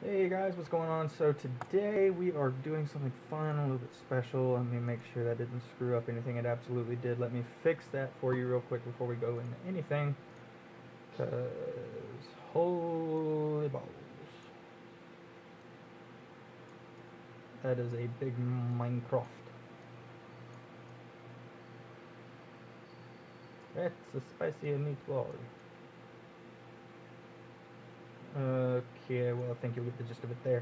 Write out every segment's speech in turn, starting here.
Hey guys, what's going on? So today we are doing something fun, a little bit special. Let me make sure that didn't screw up anything. It absolutely did. Let me fix that for you real quick before we go into anything. Because holy balls. That is a big Minecraft. That's a spicy meatball. Okay, well, I think you'll get the gist of it there.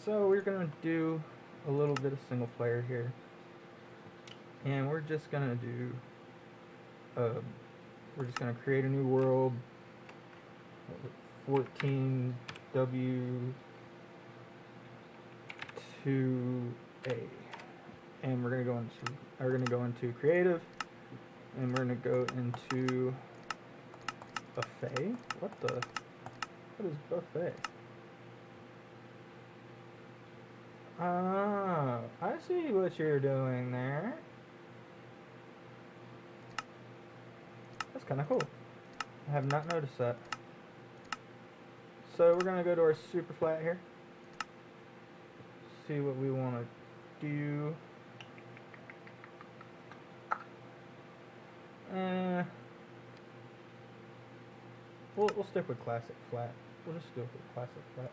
So we're gonna do a little bit of single player here, and we're just gonna do we're just gonna create a new world, 14W2A, and we're gonna go into creative, and we're gonna go into buffet. What is buffet? Ah, I see what you're doing there. That's kind of cool. I have not noticed that. So we're going to go to our super flat here. See what we want to do. We'll stick with classic flat. We'll just go with classic flat.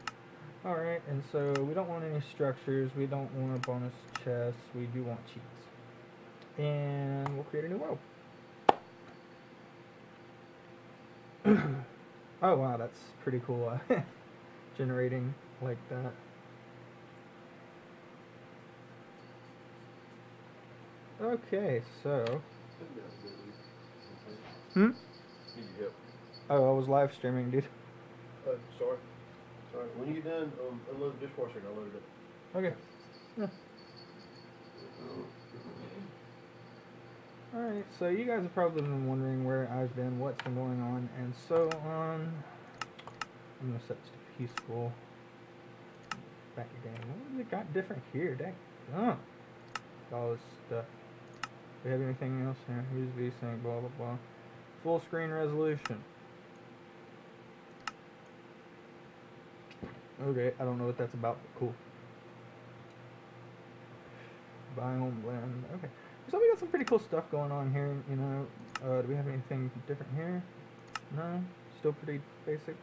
Alright, and so we don't want any structures, we don't want a bonus chest, we do want cheats. And we'll create a new world. Oh wow, that's pretty cool, generating like that. Okay, so... Oh, I was live streaming, dude. Sorry. When you get done, unload the dishwasher and I'll load it up. Okay. Yeah. Alright, so you guys have probably been wondering where I've been, what's been going on, and so on. I'm going to set this to peaceful. Back again. What has it got different here? Dang. Oh. All this stuff. Do we have anything else here? Use VSync, blah, blah, blah. Full screen resolution. Okay, I don't know what that's about, but cool. Biome blend. Okay. So we got some pretty cool stuff going on here, you know. Do we have anything different here? No? Still pretty basic?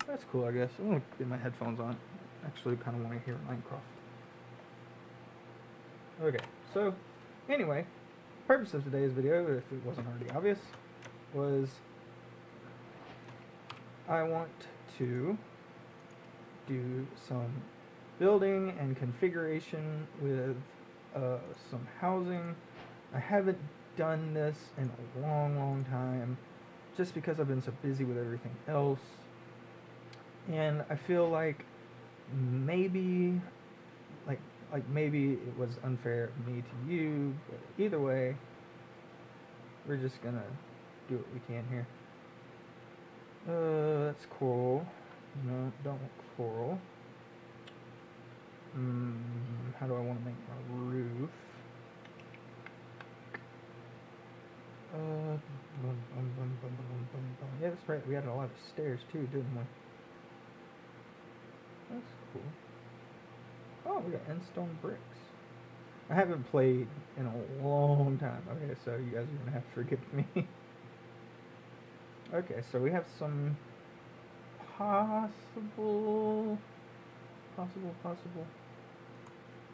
That's cool, I guess. I'm going to get my headphones on. Actually, kind of want to hear Minecraft. Okay, so, anyway, the purpose of today's video, if it wasn't already obvious, was I want to do some building and configuration with some housing. I haven't done this in a long time just because I've been so busy with everything else, and I feel like maybe maybe it was unfair of me to you, but either way we're just gonna do what we can here. That's coral. No, don't want coral. How do I want to make my roof? Yeah, that's right. We had a lot of stairs too, didn't we? That's cool. Oh, we got end stone bricks. I haven't played in a long time. Okay, so you guys are gonna have to forgive me. Okay, so we have some possible. Let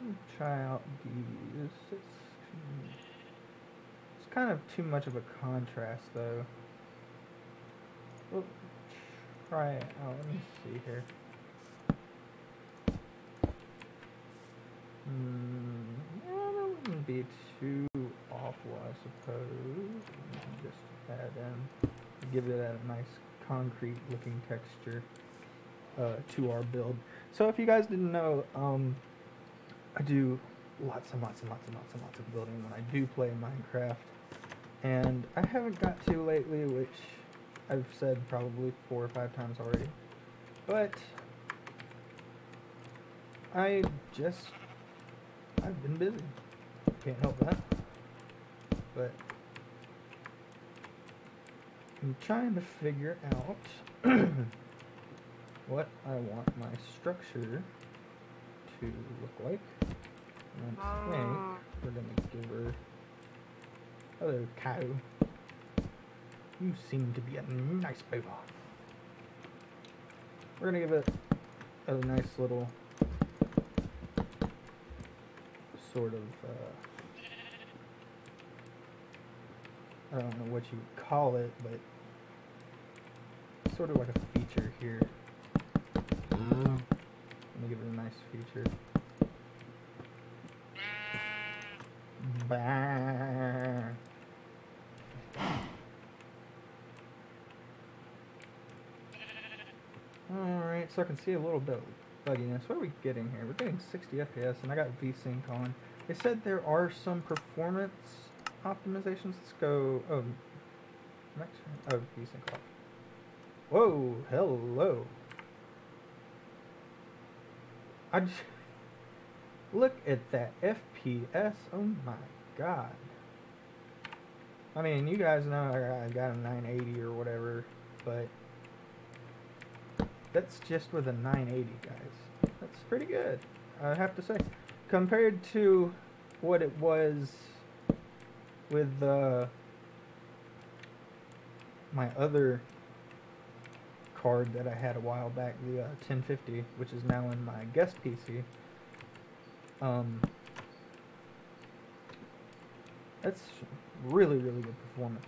me try out these. It's kind of too much of a contrast, though. We'll try it out. Let me see here. Yeah, that wouldn't be too awful, I suppose. Just add in, give it a nice concrete-looking texture to our build. So if you guys didn't know, I do lots of building when I do play Minecraft, and I haven't got to lately, which I've said probably 4 or 5 times already, but I've been busy. Can't help that. But I'm trying to figure out what I want my structure to look like. And I think we're gonna give her. Hello, cow. You seem to be a nice baby. We're gonna give it a nice little sort of, I don't know what you would call it, but sort of like a feature here. Let me give it a nice feature. Bah. Alright, so I can see a little bit of bugginess. What are we getting here? We're getting 60 FPS, and I got VSync on. They said there are some performance optimizations. Let's go. Oh, next. Oh, VSync off. Whoa, hello. I just look at that FPS. Oh my god. I mean, you guys know I got a 980 or whatever, but that's just with a 980, guys. That's pretty good, I have to say, compared to what it was with my other card that I had a while back, the 1050, which is now in my guest PC. That's really, really good performance.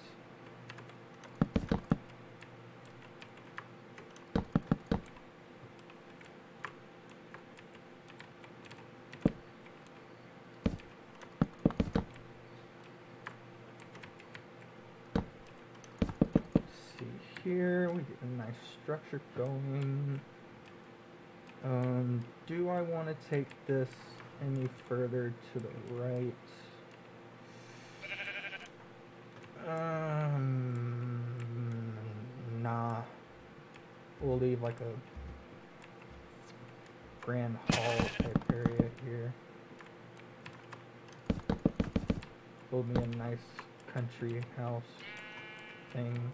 Here we get a nice structure going. Do I want to take this any further to the right? Nah. We'll leave like a grand hall type area here. Build me a nice country house thing.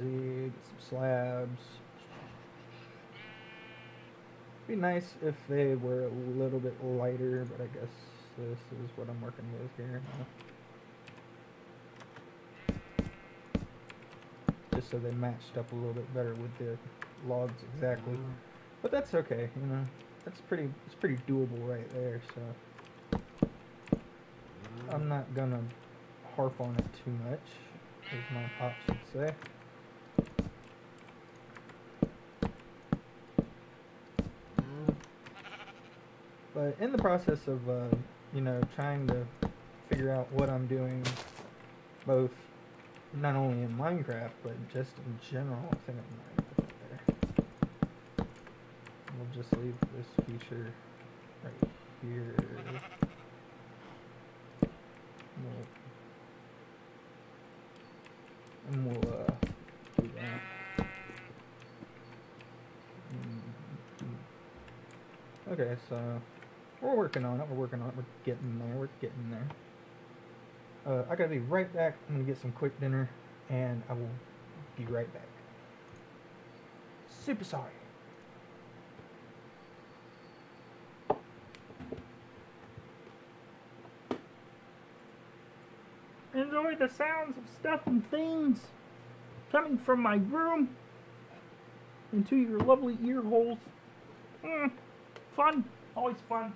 Get some slabs. Be nice if they were a little bit lighter, but I guess this is what I'm working with here. Just so they matched up a little bit better with the logs exactly. But that's okay, you know. It's pretty doable right there, so I'm not gonna harp on it too much, as my pops would say. But in the process of, you know, trying to figure out what I'm doing, both not only in Minecraft, but just in general, I think I might put that there. We'll just leave this feature right here. We'll do that. Okay, so we're working on it. We're getting there. I gotta be right back. I'm gonna get some quick dinner, and I will be right back. Super sorry. Enjoy the sounds of stuff and things coming from my room into your lovely ear holes. Fun. Always fun.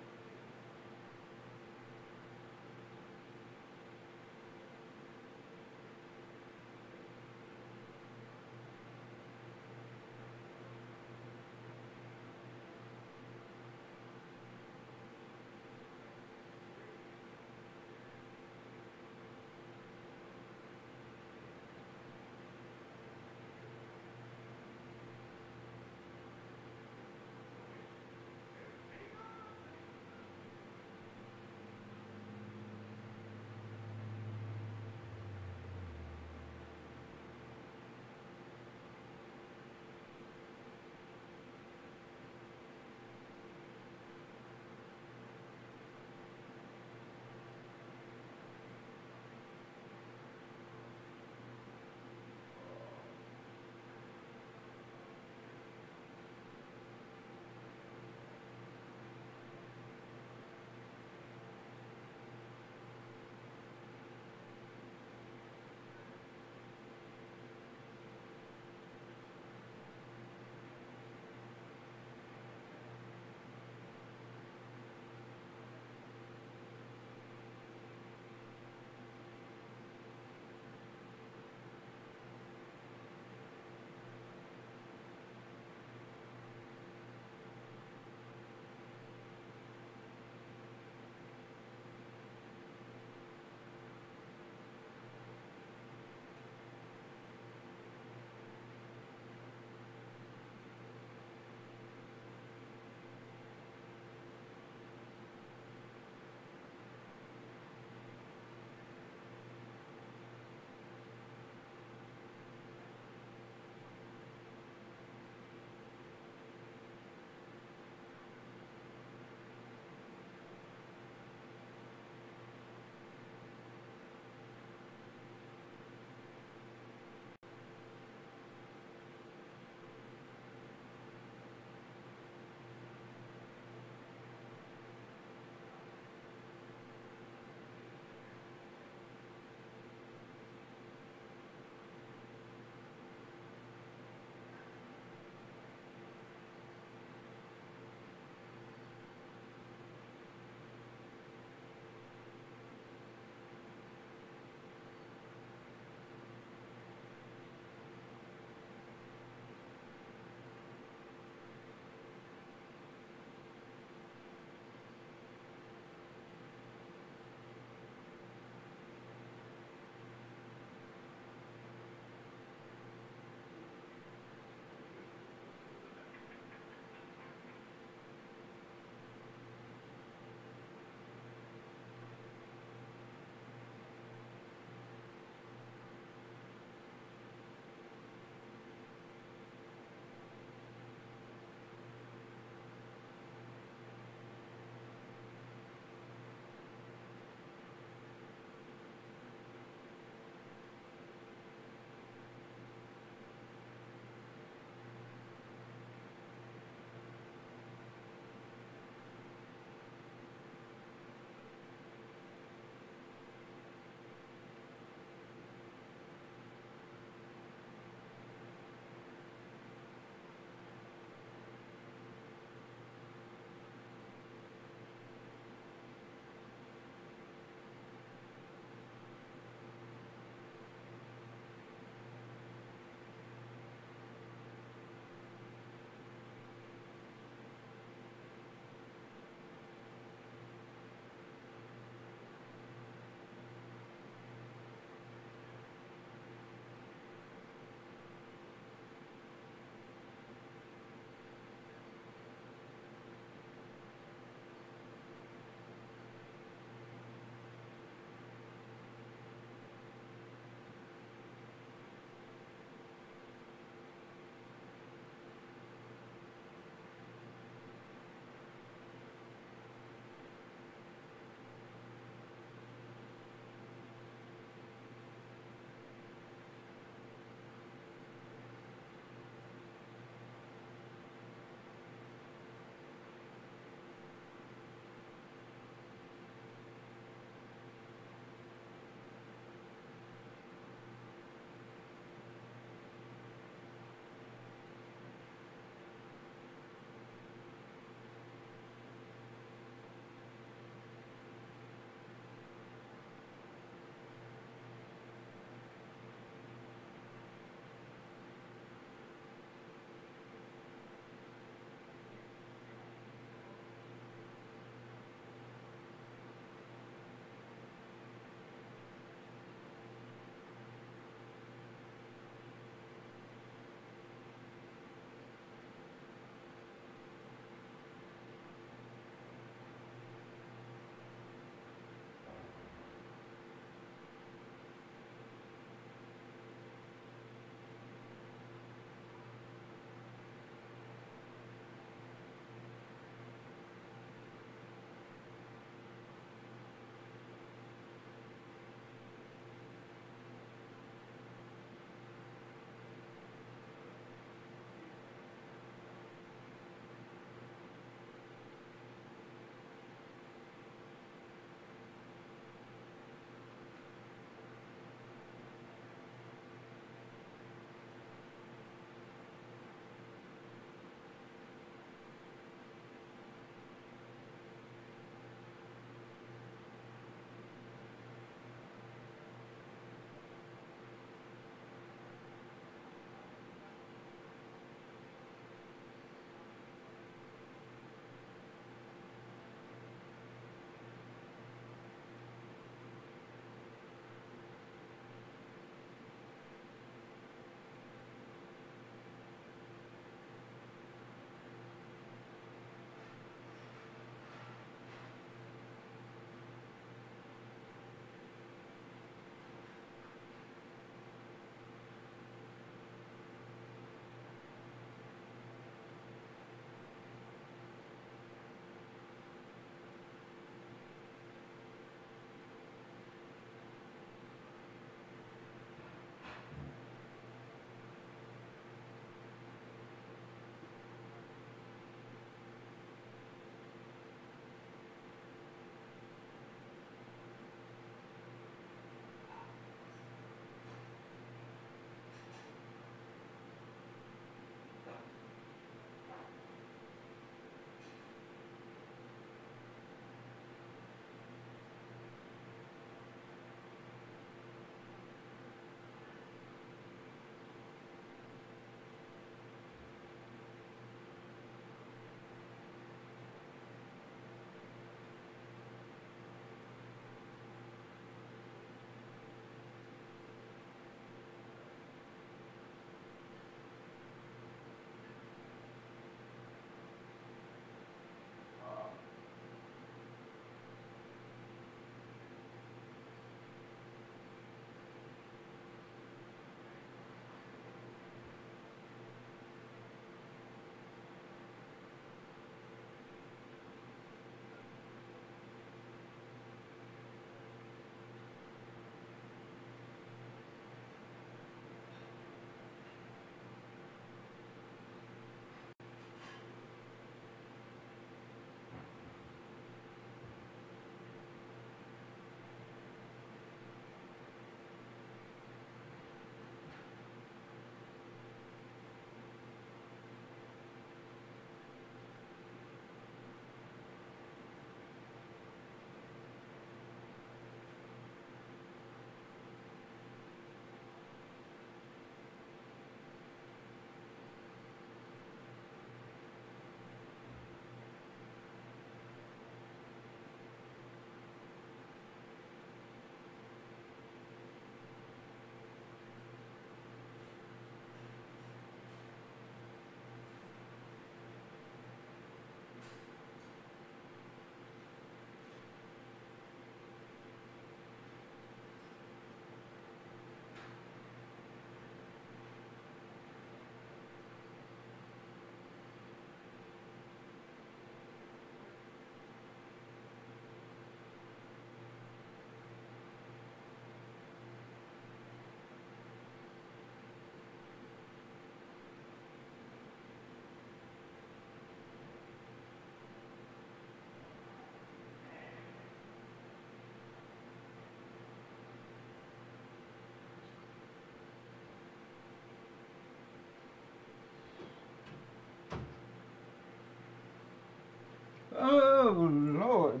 Oh, Lord.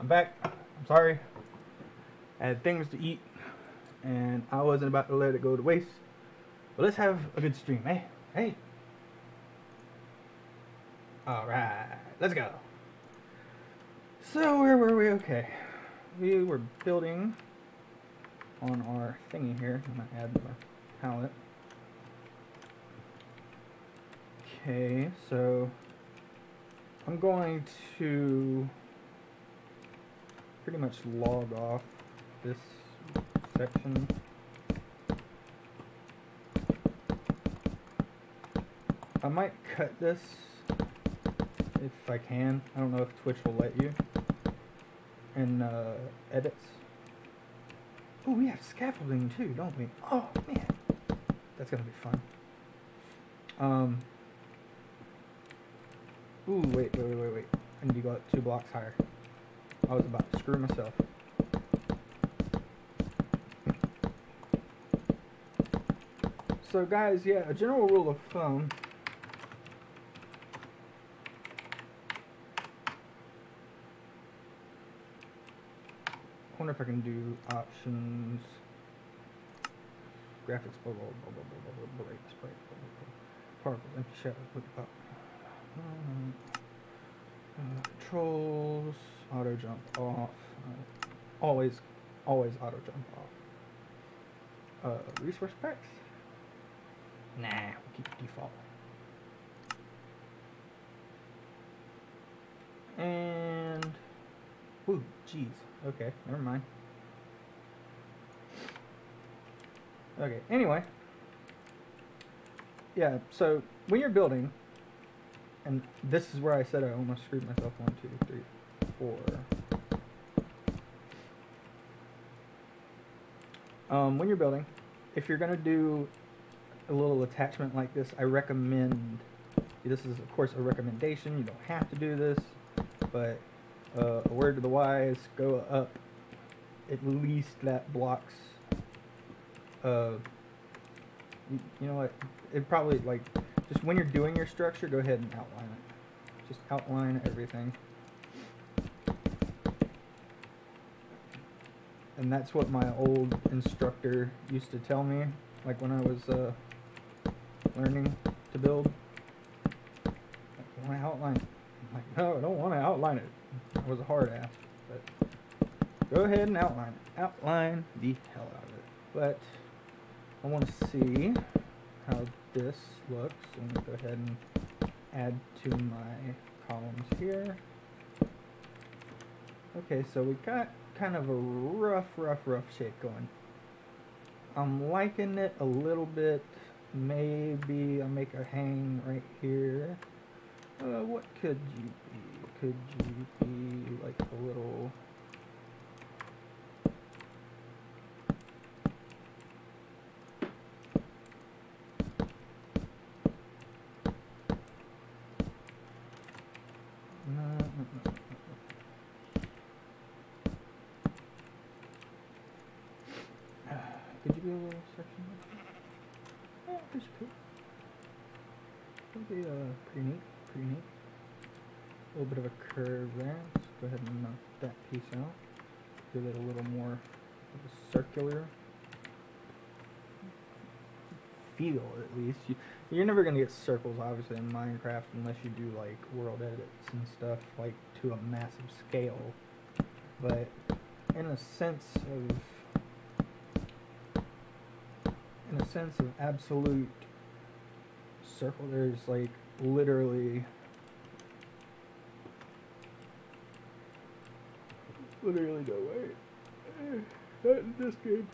I'm back. I'm sorry. I had things to eat, and I wasn't about to let it go to waste. But let's have a good stream, eh? Hey. Alright, let's go. So, where were we? Okay. We were building on our thingy here. I'm going to add more palette. Okay, so I'm going to pretty much log off this section. I might cut this if I can. I don't know if Twitch will let you in edits. Oh, we have scaffolding too, don't we? Oh man, that's gonna be fun. Ooh, wait. I need to go up 2 blocks higher. I was about to screw myself. So guys, yeah, a general rule of thumb. I wonder if I can do options, graphics, blah, blah, blah, blah, blah, blah, blah, spray, blah, blah, blah, particles, empty shadow, put up. Controls, auto jump off, always auto jump off. Resource packs? Nah, we'll keep default. And, ooh, jeez, okay, never mind. Okay, anyway, yeah, so when you're building, and this is where I said I almost screwed myself. 1, 2, 3, 4. When you're building, if you're gonna do a little attachment like this, I recommend, this is of course a recommendation, you don't have to do this, but a word to the wise, go up at least that blocks, you know what, it probably, like, just when you're doing your structure, go ahead and outline it. Just outline everything. And that's what my old instructor used to tell me, like when I was learning to build. I want to outline it. I'm like, no, I don't want to outline it. I was a hard ass. But go ahead and outline it. Outline the hell out of it. But I want to see how this looks. I'm going to go ahead and add to my columns here. Okay, so we got kind of a rough shape going. I'm liking it a little bit. Maybe I'll make a hang right here. What could you be? Could you be like a little... Could you be a little section? Yeah, that's cool. That'd be pretty neat. A little bit of a curve there. Let's go ahead and knock that piece out. Give it a little more of a circular feel, at least. You're never gonna get circles, obviously, in Minecraft unless you do like world edits and stuff, like to a massive scale. But in a sense of absolute circle, there's like literally no way. Not in this game.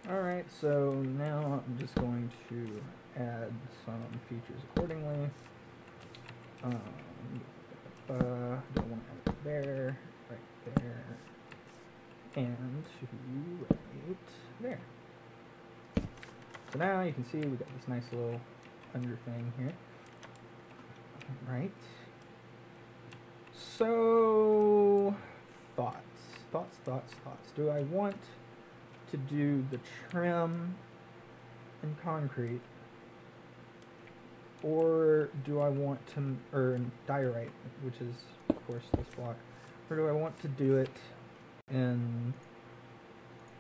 Alright, so now I'm just going to add some features accordingly. Don't want to add it there, right there, and to right there. So now you can see we got this nice little under thing here. Right. So thoughts. Do I want to do the trim in concrete, or do I want to, or diorite, which is of course this block, or do I want to do it in,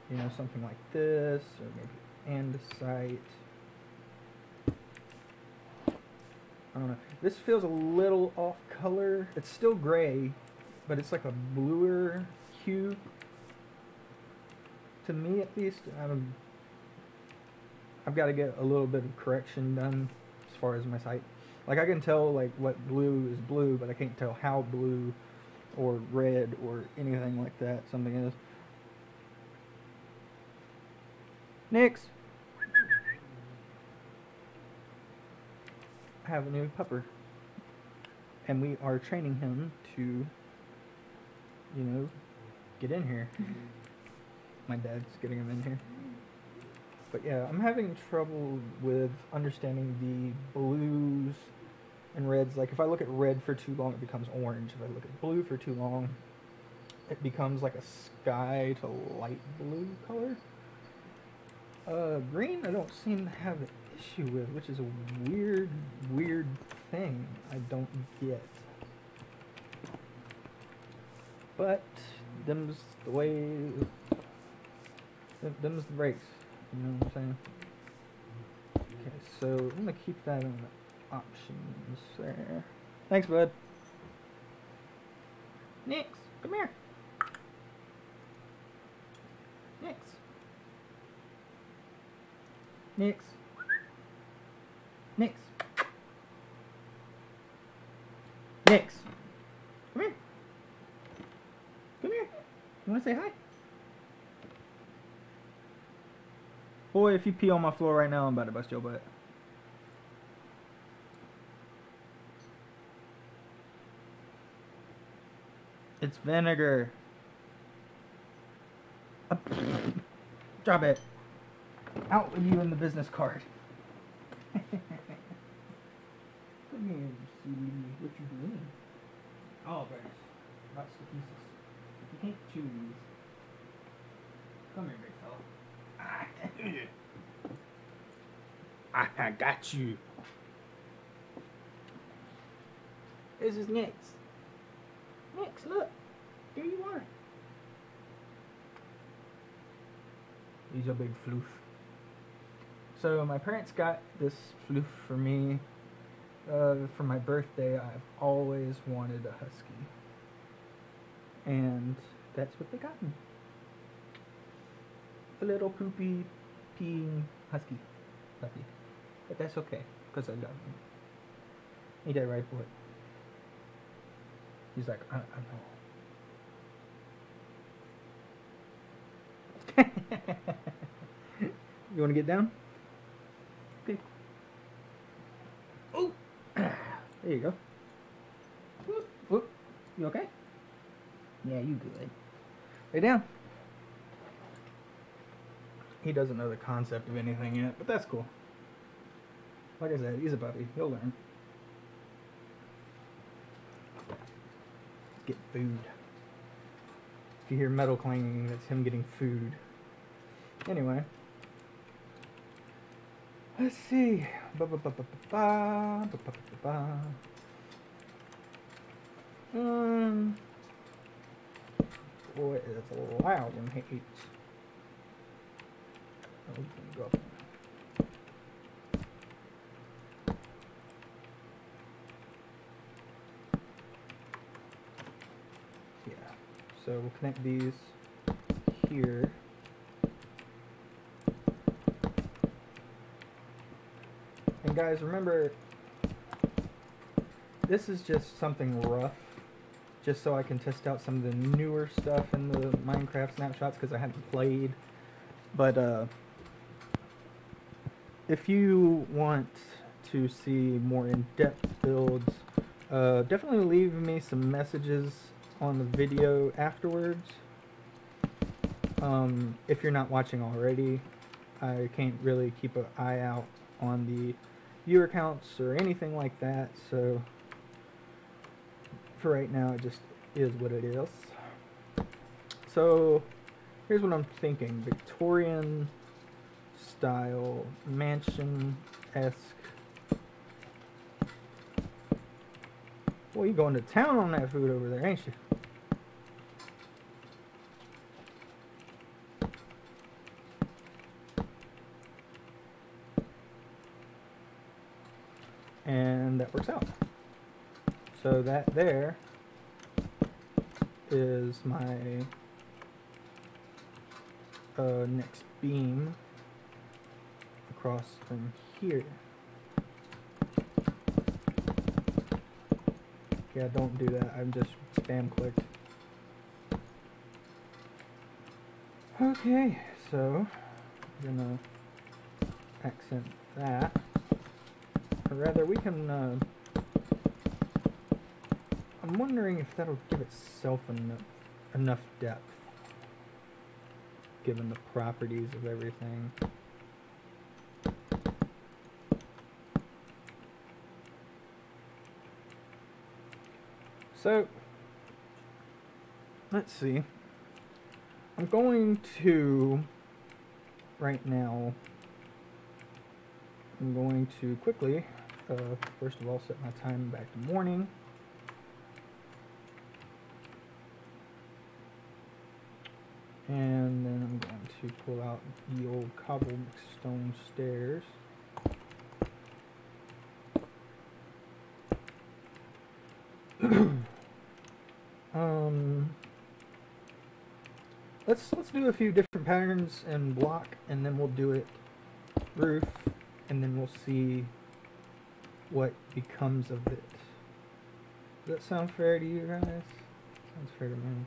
you know, something like this, or maybe andesite? I don't know. This feels a little off color. It's still gray, but it's like a bluer hue. To me, at least, I've got to get a little bit of correction done as far as my sight. Like, I can tell like what blue is blue, but I can't tell how blue or red or anything like that something is. Next, I have a new pupper, and we are training him to, you know, get in here. My dad's getting him in here. But yeah, I'm having trouble with understanding the blues and reds. Like, if I look at red for too long, it becomes orange. If I look at blue for too long, it becomes like a sky to light blue color. Green I don't seem to have an issue with, which is a weird thing I don't get. But them's the way, them's the breaks, you know what I'm saying? Okay, so I'm gonna keep that in the options there. Thanks, bud. Nix, come here. Nix. Nix. Nix. Nix. Come here. Come here. You wanna say hi? Boy, if you pee on my floor right now, I'm about to bust your butt. It's vinegar. Drop it. Out with you in the business card. Come here, sweetie. What you doing? Oh, goodness. Lots of pieces. You can't choose. Come here, big fella. I got you. This is Nix. Nix, look. Here you are. He's a big floof. So my parents got this floof for me for my birthday. I've always wanted a husky, and that's what they got me. A little poopy, peeing husky puppy. But that's okay, because I love him. Ain't that right, boy? He's like, I know. You want to get down? Okay. Oh, there you go. Whoop, whoop. You okay? Yeah, you good. Lay down. He doesn't know the concept of anything yet, but that's cool. Like I said, he's a puppy. He'll learn. Get food. If you hear metal clanging, that's him getting food. Anyway. Let's see. Boy, it's loud when he eats. Oh, go up. Yeah. So we'll connect these here. And guys, remember, this is just something rough, just so I can test out some of the newer stuff in the Minecraft snapshots, because I haven't played. But if you want to see more in-depth builds, definitely leave me some messages on the video afterwards. If you're not watching already, I can't really keep an eye out on the viewer counts or anything like that, so for right now it just is what it is. So here's what I'm thinking: Victorian style, mansion-esque Boy, you going to town on that food over there, ain't you? And that works out. So that there is my next beam across from here. Yeah, don't do that. I'm just spam clicked. Okay, so I'm gonna accent that. Or rather, we can. I'm wondering if that'll give itself enough depth, given the properties of everything. So, let's see. I'm going to, right now, I'm going to quickly, first of all, set my time back to morning. And then I'm going to pull out the old cobblestone stairs. Let's do a few different patterns in block, and then we'll do it roof, and then we'll see what becomes of it. Does that sound fair to you guys? Sounds fair to me.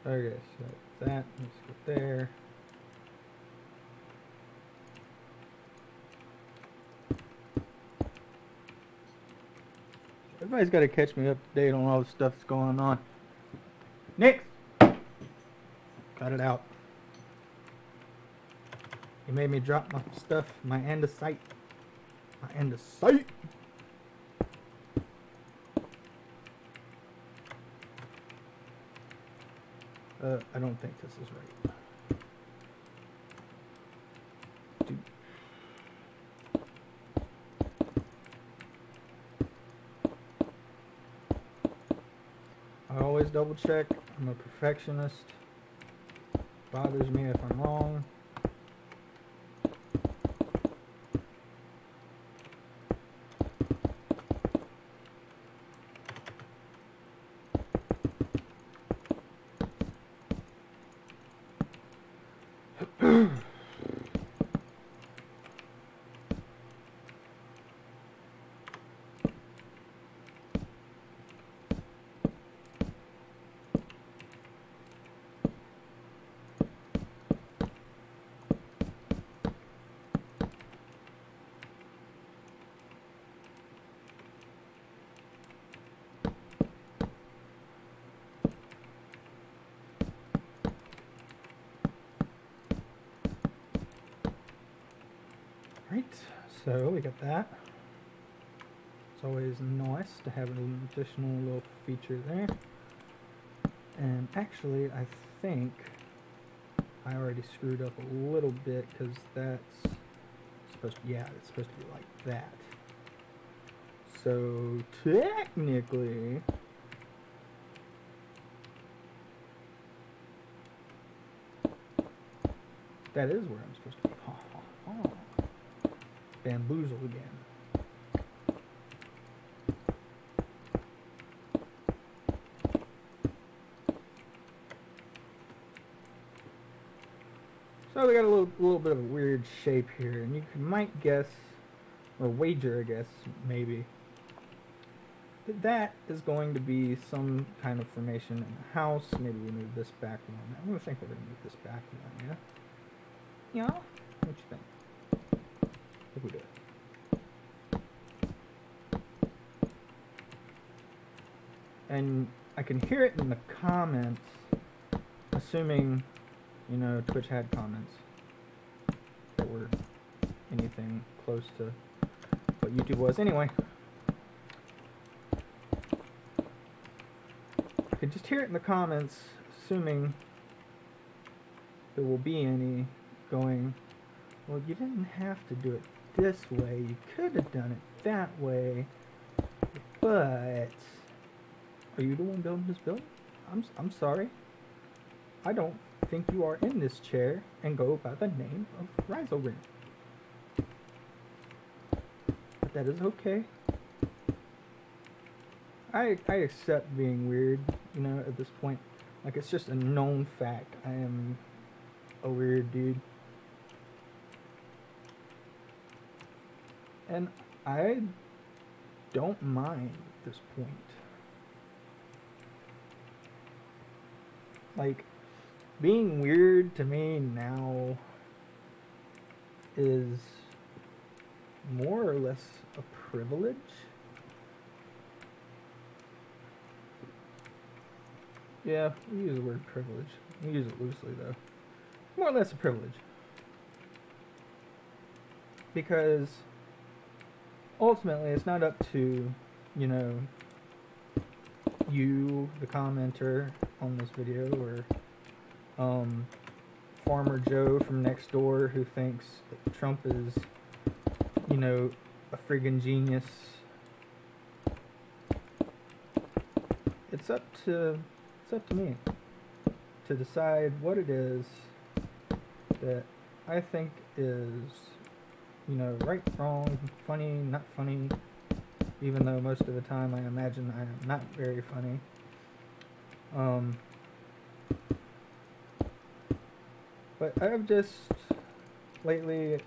Okay, so that, let's go there. Everybody's got to catch me up to date on all the stuff that's going on. Nick! Cut it out. You made me drop my stuff, my andesite. My andesite! I don't think this is right. I always double check. I'm a perfectionist. Bothers me if I'm wrong. Right, so we got that. It's always nice to have an additional little feature there. And actually, I think I already screwed up a little bit because that's supposed to, yeah, it's supposed to be like that. So technically, that is where I'm supposed to be. Ha, ha, ha. Bamboozle again. So we got a little bit of a weird shape here, and you might guess, or wager, I guess, maybe, that is going to be some kind of formation in the house. Maybe we move this back one. I'm gonna think we're gonna move this back one, yeah? Yeah? What you think? I think we do it. And I can hear it in the comments, assuming, you know, Twitch had comments that were anything close to what YouTube was. Anyway, I could just hear it in the comments, assuming there will be any going, well, you didn't have to do it this way. You could have done it that way. But are you the one building this building? I'm sorry. I don't think you are in this chair and go by the name of Ryzo-rin. But that is okay. I accept being weird, you know, at this point. Like, it's just a known fact. I am a weird dude. And I don't mind at this point. Like, being weird to me now is more or less a privilege. Yeah, we use the word privilege. We use it loosely, though. More or less a privilege. Because ultimately, it's not up to, you know, you, the commenter on this video, or Farmer Joe from next door who thinks that Trump is, you know, a friggin' genius. It's up to me to decide what it is that I think is, you know, right, wrong, funny, not funny, even though most of the time I imagine I am not very funny. But I've just, lately,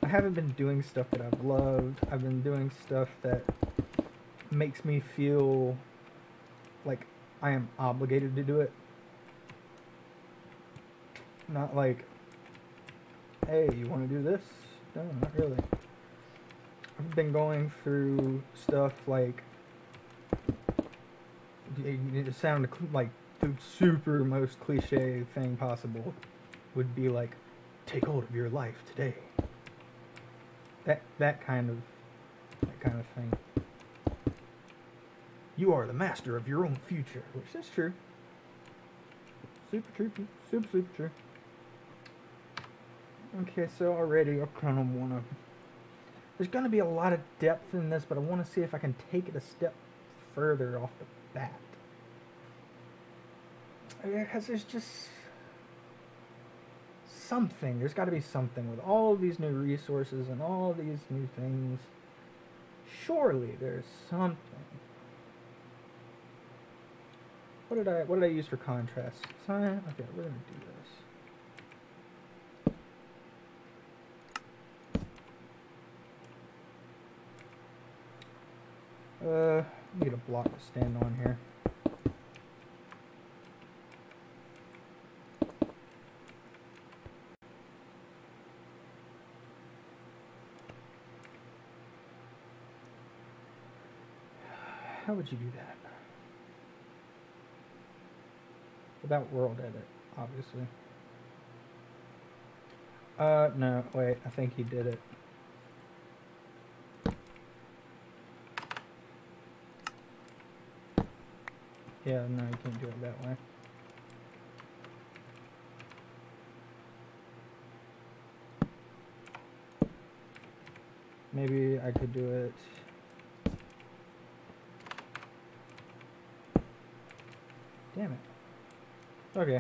I haven't been doing stuff that I've loved. I've been doing stuff that makes me feel like I am obligated to do it. Not like, hey, you want to do this? No, not really. I've been going through stuff like, it sounded like the super most cliche thing possible would be like, take hold of your life today. That kind of thing. You are the master of your own future, which is true. Super true. Super true. Okay, so already I kind of want to... There's going to be a lot of depth in this, but I want to see if I can take it a step further off the bat. Because there's just something. There's got to be something with all of these new resources and all of these new things. Surely there's something. What did I use for contrast? Okay, we're gonna do this. Need a block to stand on here. How would you do that? Without world edit, obviously. No, wait, I think he did it. Yeah, no, you can't do it that way. Maybe I could do it. Damn it. Okay.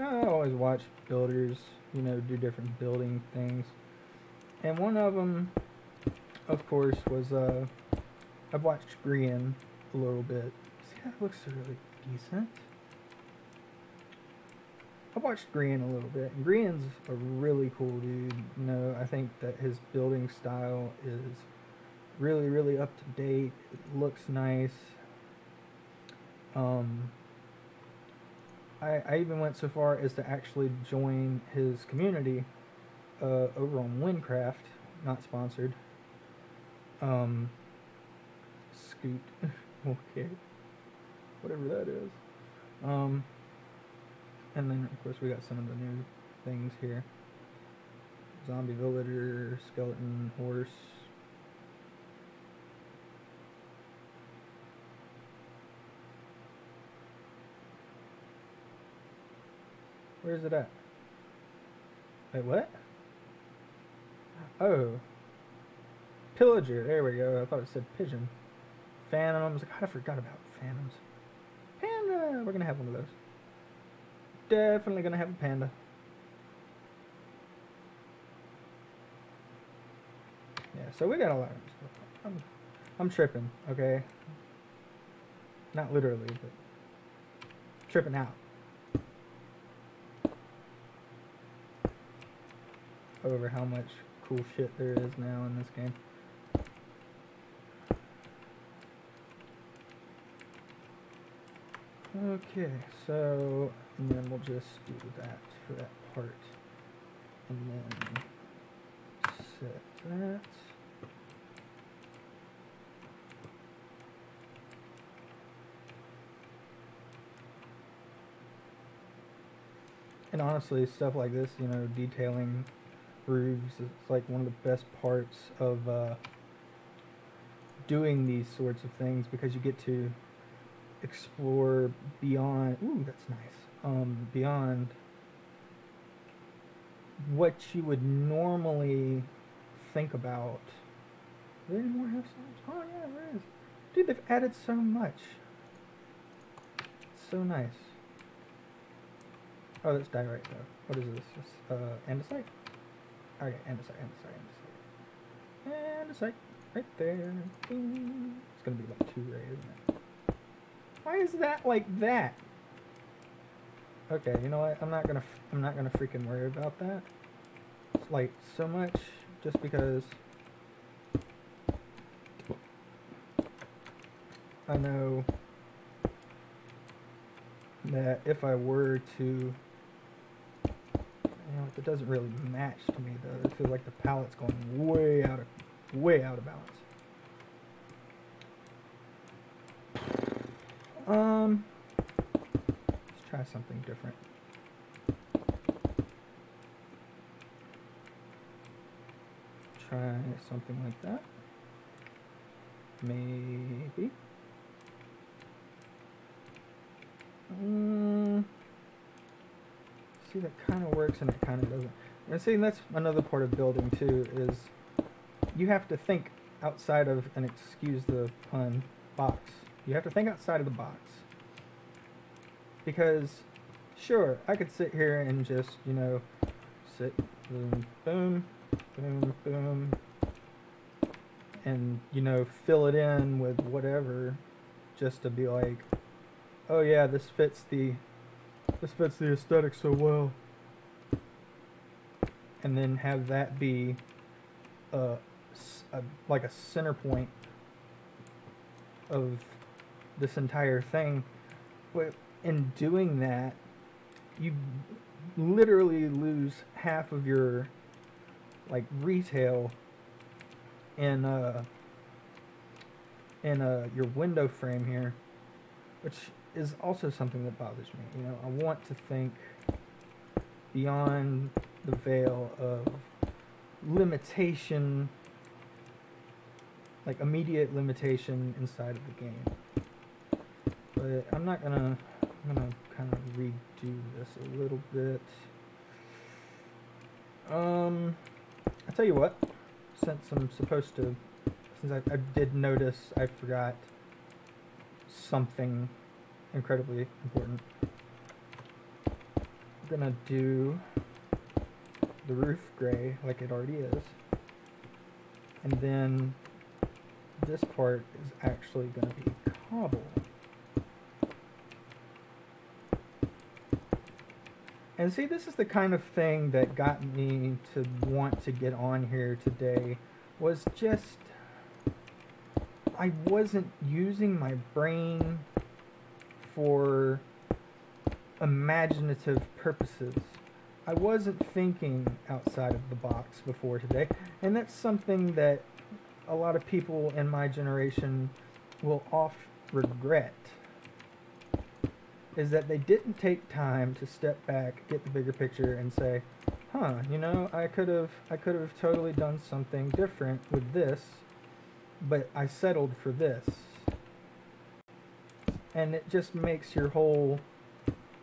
I always watch builders, you know, do different building things. And one of them, of course, was, I've watched Grian a little bit. See, that looks really decent. I've watched Grian a little bit, and Grian's a really cool dude. You know, I think that his building style is really, really up to date. It looks nice. I even went so far as to actually join his community over on Windcraft, not sponsored. Scoot, okay, whatever that is. And then of course we got some of the new things here. Zombie villager, skeleton horse. Where's it at? Wait, what? Oh. Pillager. There we go. I thought it said pigeon. Phantoms. God, I forgot about phantoms. Panda. We're gonna have one of those. Definitely gonna have a panda. Yeah, so we got a lot of stuff. I'm tripping, okay? Not literally, but tripping out over how much cool shit there is now in this game. Okay, so, and then we'll just do that for that part. And then set that. And honestly, stuff like this, you know, detailing roofs, it's like one of the best parts of doing these sorts of things, because you get to explore beyond, ooh, that's nice, beyond what you would normally think about. Are there any more half stones? Oh yeah, there is. Dude, they've added so much. It's so nice. Oh, that's diorite though. What is this? Andesite? Okay, andesite. Andesite. Right there. Ding. It's gonna be like 2 right, isn't it? Why is that like that? Okay, you know what? I'm not gonna freaking worry about that. It's like so much just because I know that if I were to, you know, it doesn't really match to me though. I feel like the palette's going way out of balance. Let's try something different. Try something like that. Maybe. See, that kind of works and it kind of doesn't. And see, that's another part of building too, is you have to think outside of, and excuse the pun, box. You have to think outside of the box. Because, sure, I could sit here and just, you know, sit, boom, boom, boom, boom, and, you know, fill it in with whatever, just to be like, oh yeah, this fits the aesthetic so well. And then have that be like a center point of this entire thing. But in doing that, you literally lose half of your like retail in your window frame here, which is also something that bothers me. You know, I want to think beyond the veil of limitation, like immediate limitation inside of the game. But I'm gonna kind of redo this a little bit. I tell you what, since I did notice I forgot something incredibly important, I'm gonna do the roof gray like it already is, and then this part is actually going to be cobble. And see, this is the kind of thing that got me to want to get on here today, was just I wasn't using my brain for imaginative purposes. I wasn't thinking outside of the box before today, and that's something that a lot of people in my generation will oft regret, is that they didn't take time to step back, get the bigger picture, and say, huh, you know, I could have totally done something different with this, but I settled for this. And it just makes your whole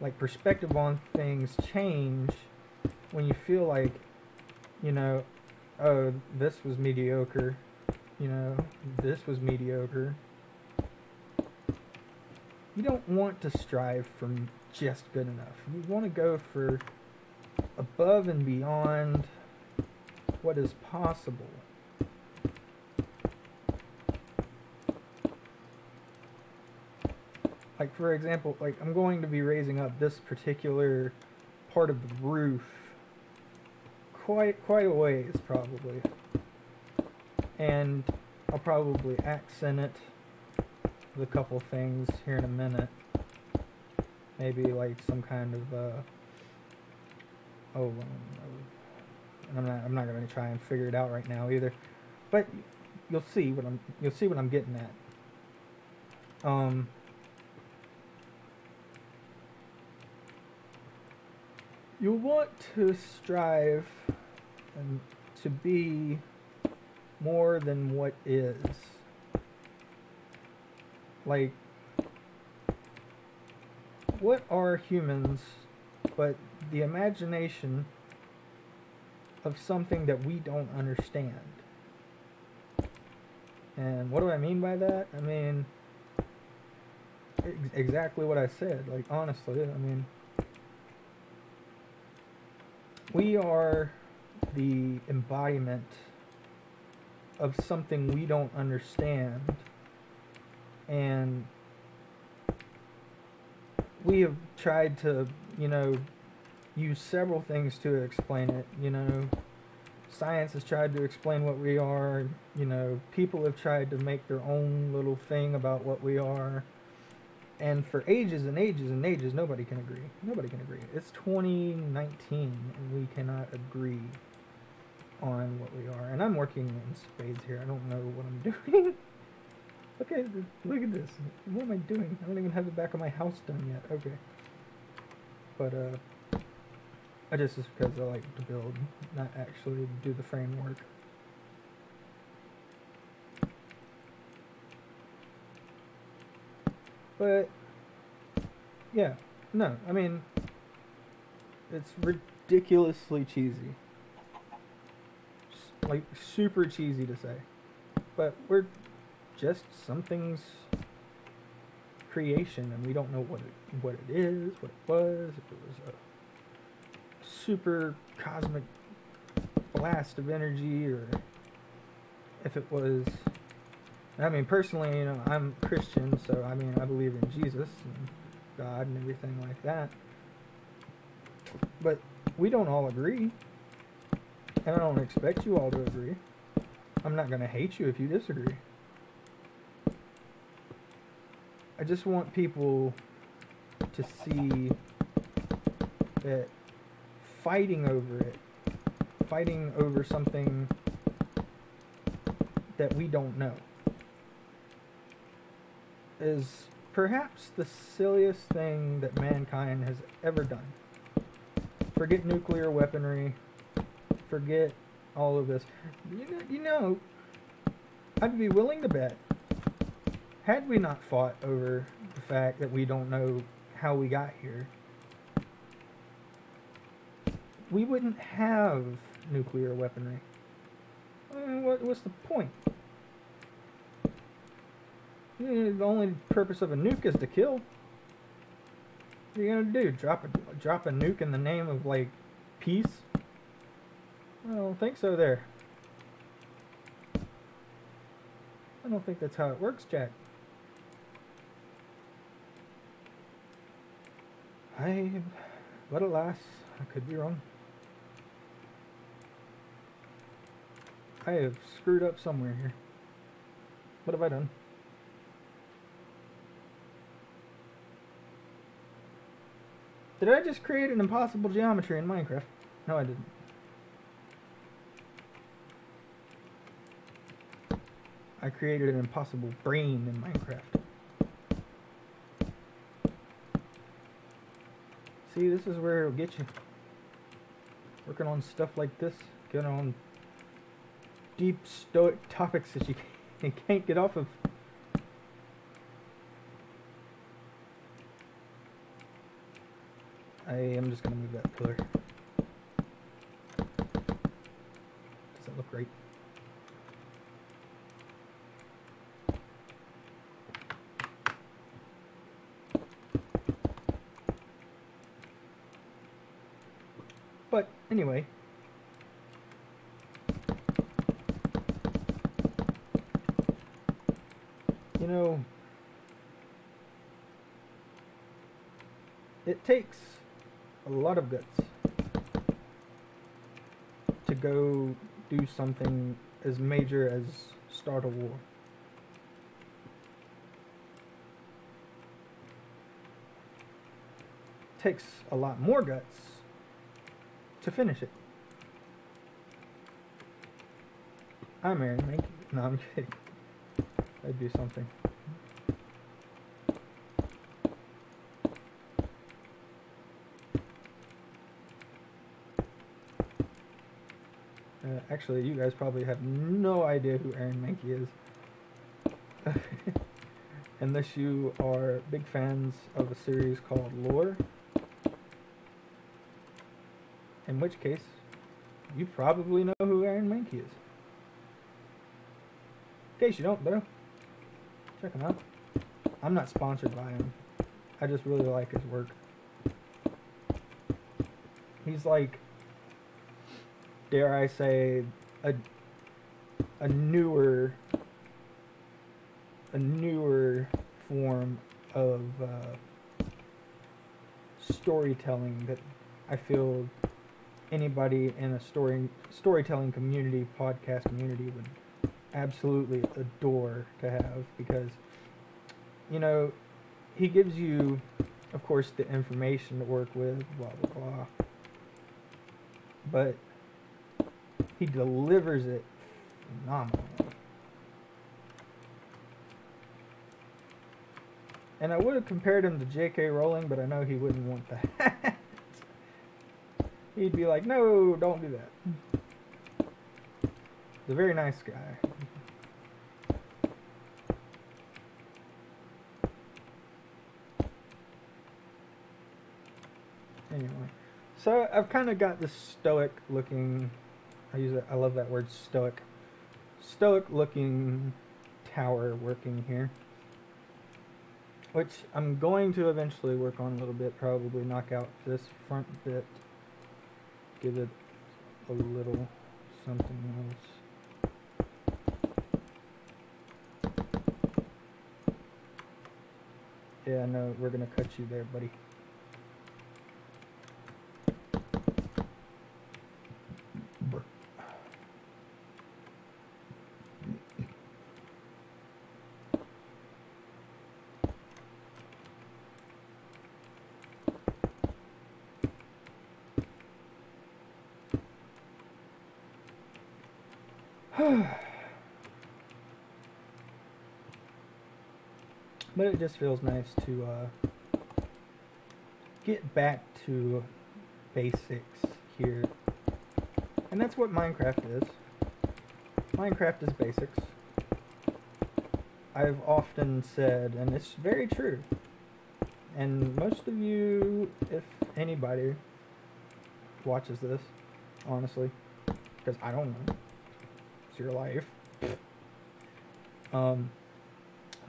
like perspective on things change when you feel like, you know, oh, this was mediocre, you know, this was mediocre. You don't want to strive for just good enough. You want to go for above and beyond what is possible. Like, for example, like, I'm going to be raising up this particular part of the roof quite a ways, probably. And I'll probably accent it with a couple things here in a minute. Maybe like some kind of and I'm not gonna try and figure it out right now either. But you'll see what I'm getting at. You'll want to strive and to be more than what is. Like, what are humans but the imagination of something that we don't understand? And what do I mean by that? I mean, exactly what I said. Like, honestly, I mean, we are the embodiment of something we don't understand, and we have tried to, you know, use several things to explain it. You know, science has tried to explain what we are. You know, people have tried to make their own little thing about what we are. And for ages and ages and ages, nobody can agree. Nobody can agree. It's 2019, and we cannot agree on what we are. And I'm working in spades here. I don't know what I'm doing. Okay, look at this. What am I doing? I don't even have the back of my house done yet. Okay. But, I just because I like to build, not actually do the framework. But, yeah, no, I mean, it's ridiculously cheesy. Like, super cheesy to say. But we're just something's creation, and we don't know what it is, what it was, if it was a super cosmic blast of energy, or if it was... I mean, personally, you know, I'm Christian, so, I mean, I believe in Jesus and God and everything like that. But we don't all agree. And I don't expect you all to agree. I'm not going to hate you if you disagree. I just want people to see that fighting over something that we don't know, is perhaps the silliest thing that mankind has ever done. Forget nuclear weaponry. Forget all of this. You know, I'd be willing to bet, had we not fought over the fact that we don't know how we got here, we wouldn't have nuclear weaponry. I mean, what's the point? The only purpose of a nuke is to kill. What are you gonna do? Drop a nuke in the name of, like, peace? I don't think so there. I don't think that's how it works, Jack. But alas, I could be wrong. I have screwed up somewhere here. What have I done? Did I just create an impossible geometry in Minecraft? No, I didn't. I created an impossible brain in Minecraft. See, this is where it'll get you. Working on stuff like this, getting on deep stoic topics that you can't get off of. I am just going to move that pillar. Does that look great? But anyway, you know, it takes a lot of guts to go do something as major as start a war. It takes a lot more guts to finish it. I'm Aaron Mankey. No, I'm kidding. I'd do something. Actually, you guys probably have no idea who Aaron Mankey is. Unless you are big fans of a series called Lore. In which case, you probably know who Aaron Mankey is. In case you don't, though, check him out. I'm not sponsored by him. I just really like his work. He's like, dare I say, a newer form of storytelling that I feel anybody in a storytelling community, podcast community, would absolutely adore to have, because, you know, he gives you, of course, the information to work with, blah blah blah, but he delivers it phenomenally. And I would have compared him to J.K. Rowling, but I know he wouldn't want that. He'd be like, no, don't do that. He's a very nice guy. Anyway, so I've kind of got this stoic looking, I love that word, stoic looking tower working here, which I'm going to eventually work on a little bit, probably knock out this front bit, give it a little something else. Yeah, no, we're gonna cut you there, buddy. But it just feels nice to get back to basics here. And that's what Minecraft is. Minecraft is basics. I've often said, and it's very true, and most of you, if anybody, watches this, honestly, because I don't know, it's your life.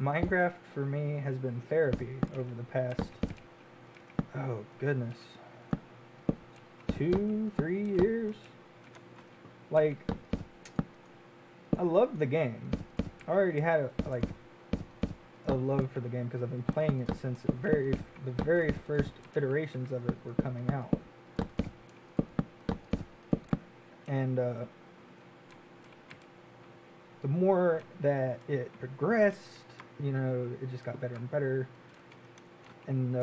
Minecraft for me has been therapy over the past, oh goodness, 2-3 years. Like, I love the game. I already had a love for the game because I've been playing it since the very first iterations of it were coming out. And the more that it progressed, you know, it just got better and better. And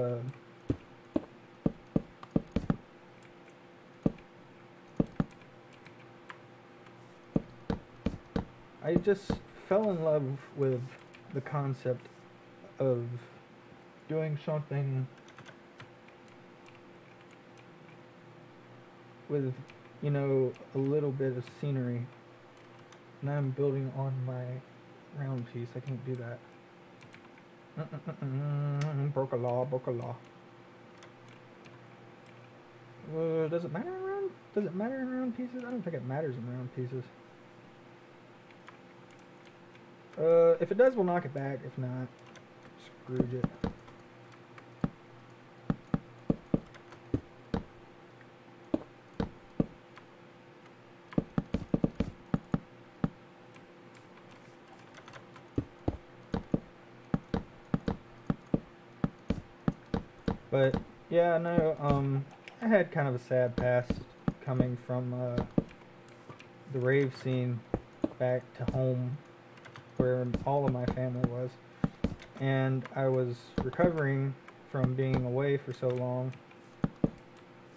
I just fell in love with the concept of doing something with, you know, a little bit of scenery. Now I'm building on my round piece. I can't do that. Broke a law. Does it matter in round? Does it matter in round pieces? I don't think it matters in round pieces. If it does, we'll knock it back. If not, scrooge it. But yeah, no, I had kind of a sad past coming from the rave scene back to home where all of my family was, and I was recovering from being away for so long,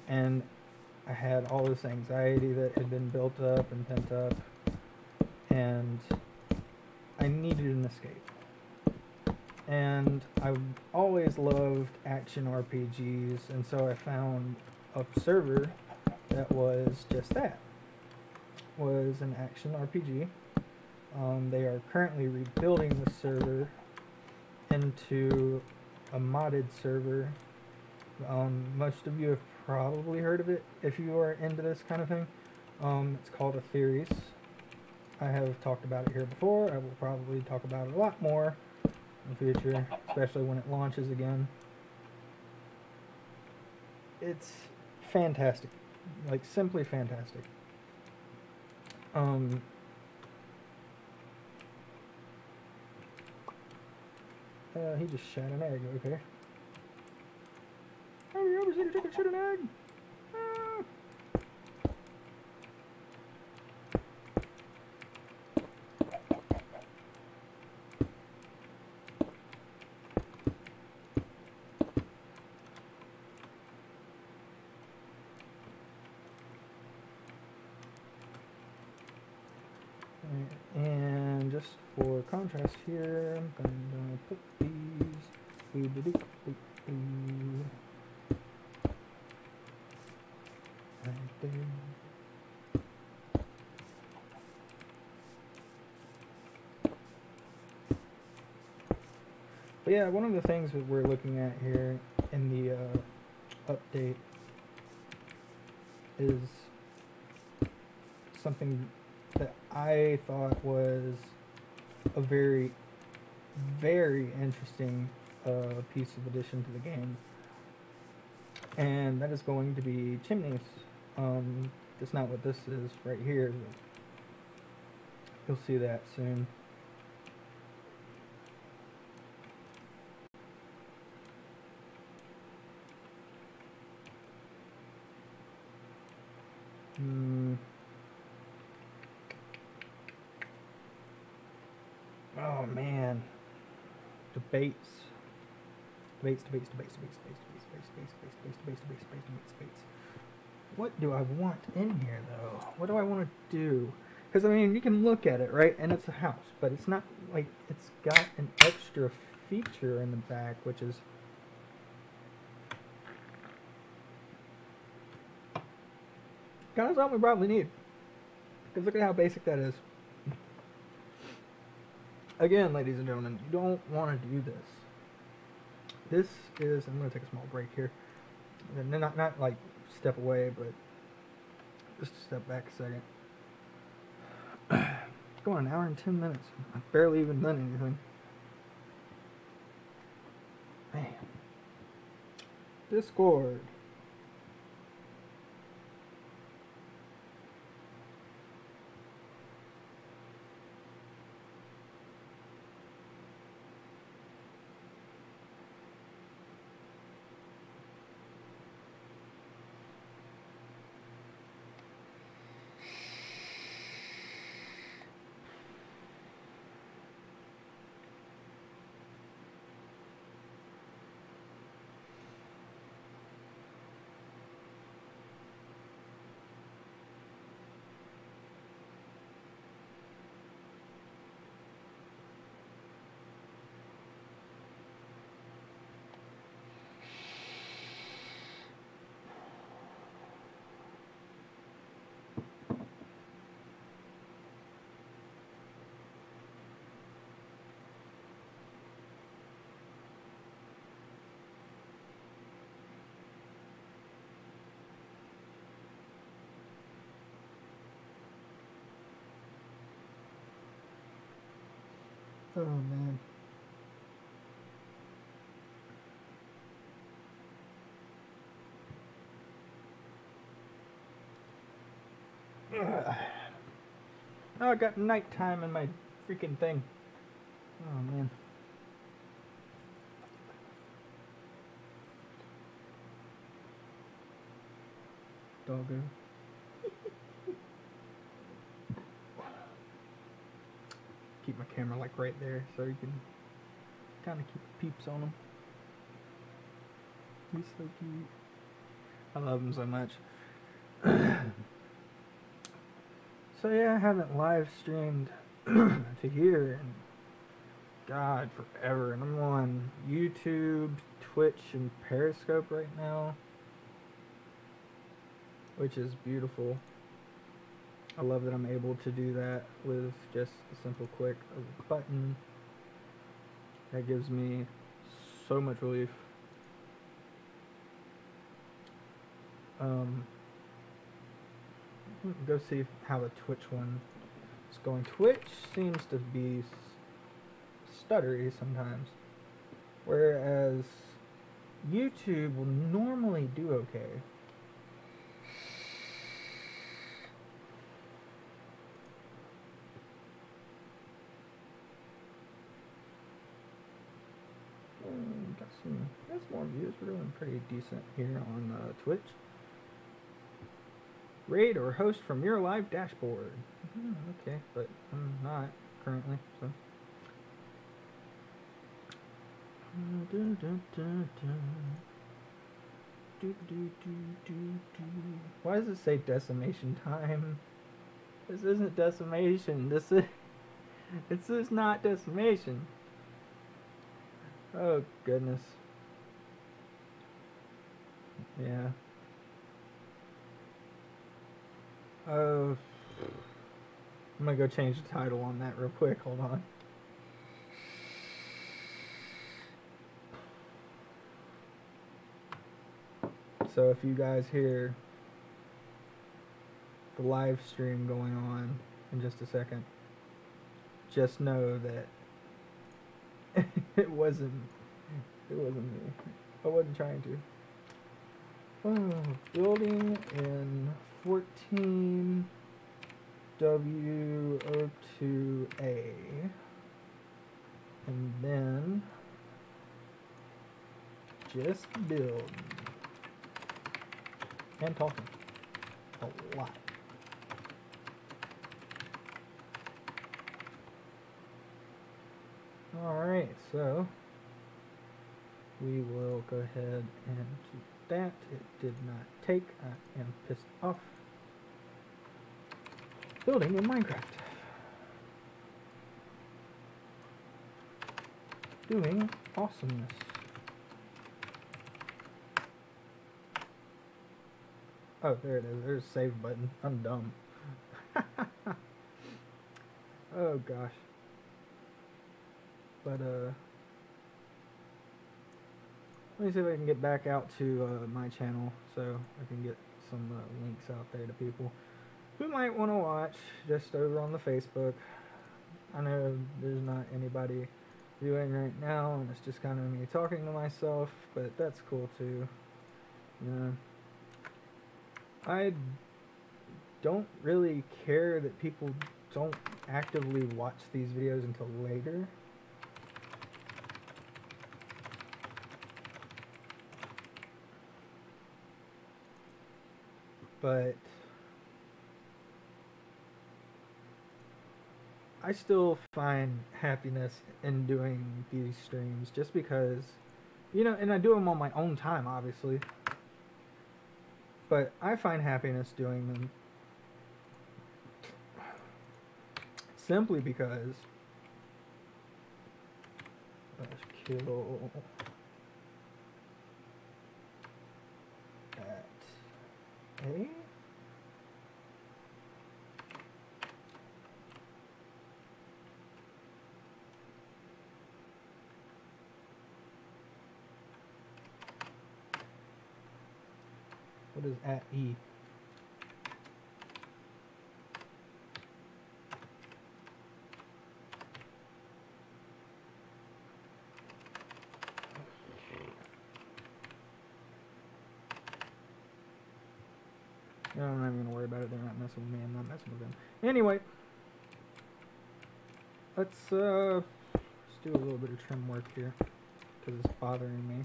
and I had all this anxiety that had been built up and pent up, and I needed an escape. And I've always loved action RPGs, and so I found a server that was just that. Was an action RPG. They are currently rebuilding the server into a modded server. Most of you have probably heard of it if you are into this kind of thing. It's called A Theories. I have talked about it here before. I will probably talk about it a lot more in the future, especially when it launches again. It's fantastic, like simply fantastic. He just shot an egg. Okay. Have you ever seen a chicken shoot an egg? And just for contrast here, I'm going to put these right there. But yeah, one of the things that we're looking at here in the update is something that I thought was a very, very interesting piece of addition to the game, and that is going to be chimneys. That's not what this is right here, but you'll see that soon. Oh man, debates. What do I want in here though? What do I want to do? Because I mean, you can look at it, right? And it's a house, but it's not like it's got an extra feature in the back, which is kind of something we probably need. Because look at how basic that is. Again, ladies and gentlemen, you don't want to do this. This is, I'm going to take a small break here. And not like step away, but just step back a second. It's going an hour and 10 minutes. I've barely even done anything. Man. Discord. Oh man. Ugh. Oh, I got nighttime in my freaking thing. Oh man. Doggo. Keep my camera like right there so you can kind of keep peeps on him. He's so cute. I love him so much. So yeah, I haven't live streamed to here in God forever, and I'm on YouTube, Twitch, and Periscope right now, which is beautiful. I love that I'm able to do that with just a simple click of a button. That gives me so much relief. Go see how the Twitch one is going. Twitch seems to be stuttery sometimes, whereas YouTube will normally do okay. Got some more views. We're doing pretty decent here on Twitch. Raid or host from your live dashboard. Okay, but I'm not currently, so. Why does it say decimation time? This isn't decimation. This is not decimation. Oh goodness. Yeah. Oh, I'm gonna go change the title on that real quick. Hold on. So if you guys hear the live stream going on in just a second, just know that it wasn't me. I wasn't trying to. Oh, building in 14 W02A, and then just build and talking a lot. Alright, so we will go ahead and do that. It did not take. I am pissed off. Building in Minecraft. Doing awesomeness. Oh, there it is. There's a save button. I'm dumb. Oh gosh. But let me see if I can get back out to my channel so I can get some links out there to people who might want to watch just over on the Facebook. I know there's not anybody viewing right now, and it's just kind of me talking to myself, but that's cool too. You know, I don't really care that people don't actively watch these videos until later. But I still find happiness in doing these streams just because, you know, and I do them on my own time, obviously. But I find happiness doing them simply because let's kill at A. What is at E? I'm not even gonna worry about it. They're not messing with me. I'm not messing with them. Anyway, let's do a little bit of trim work here because it's bothering me.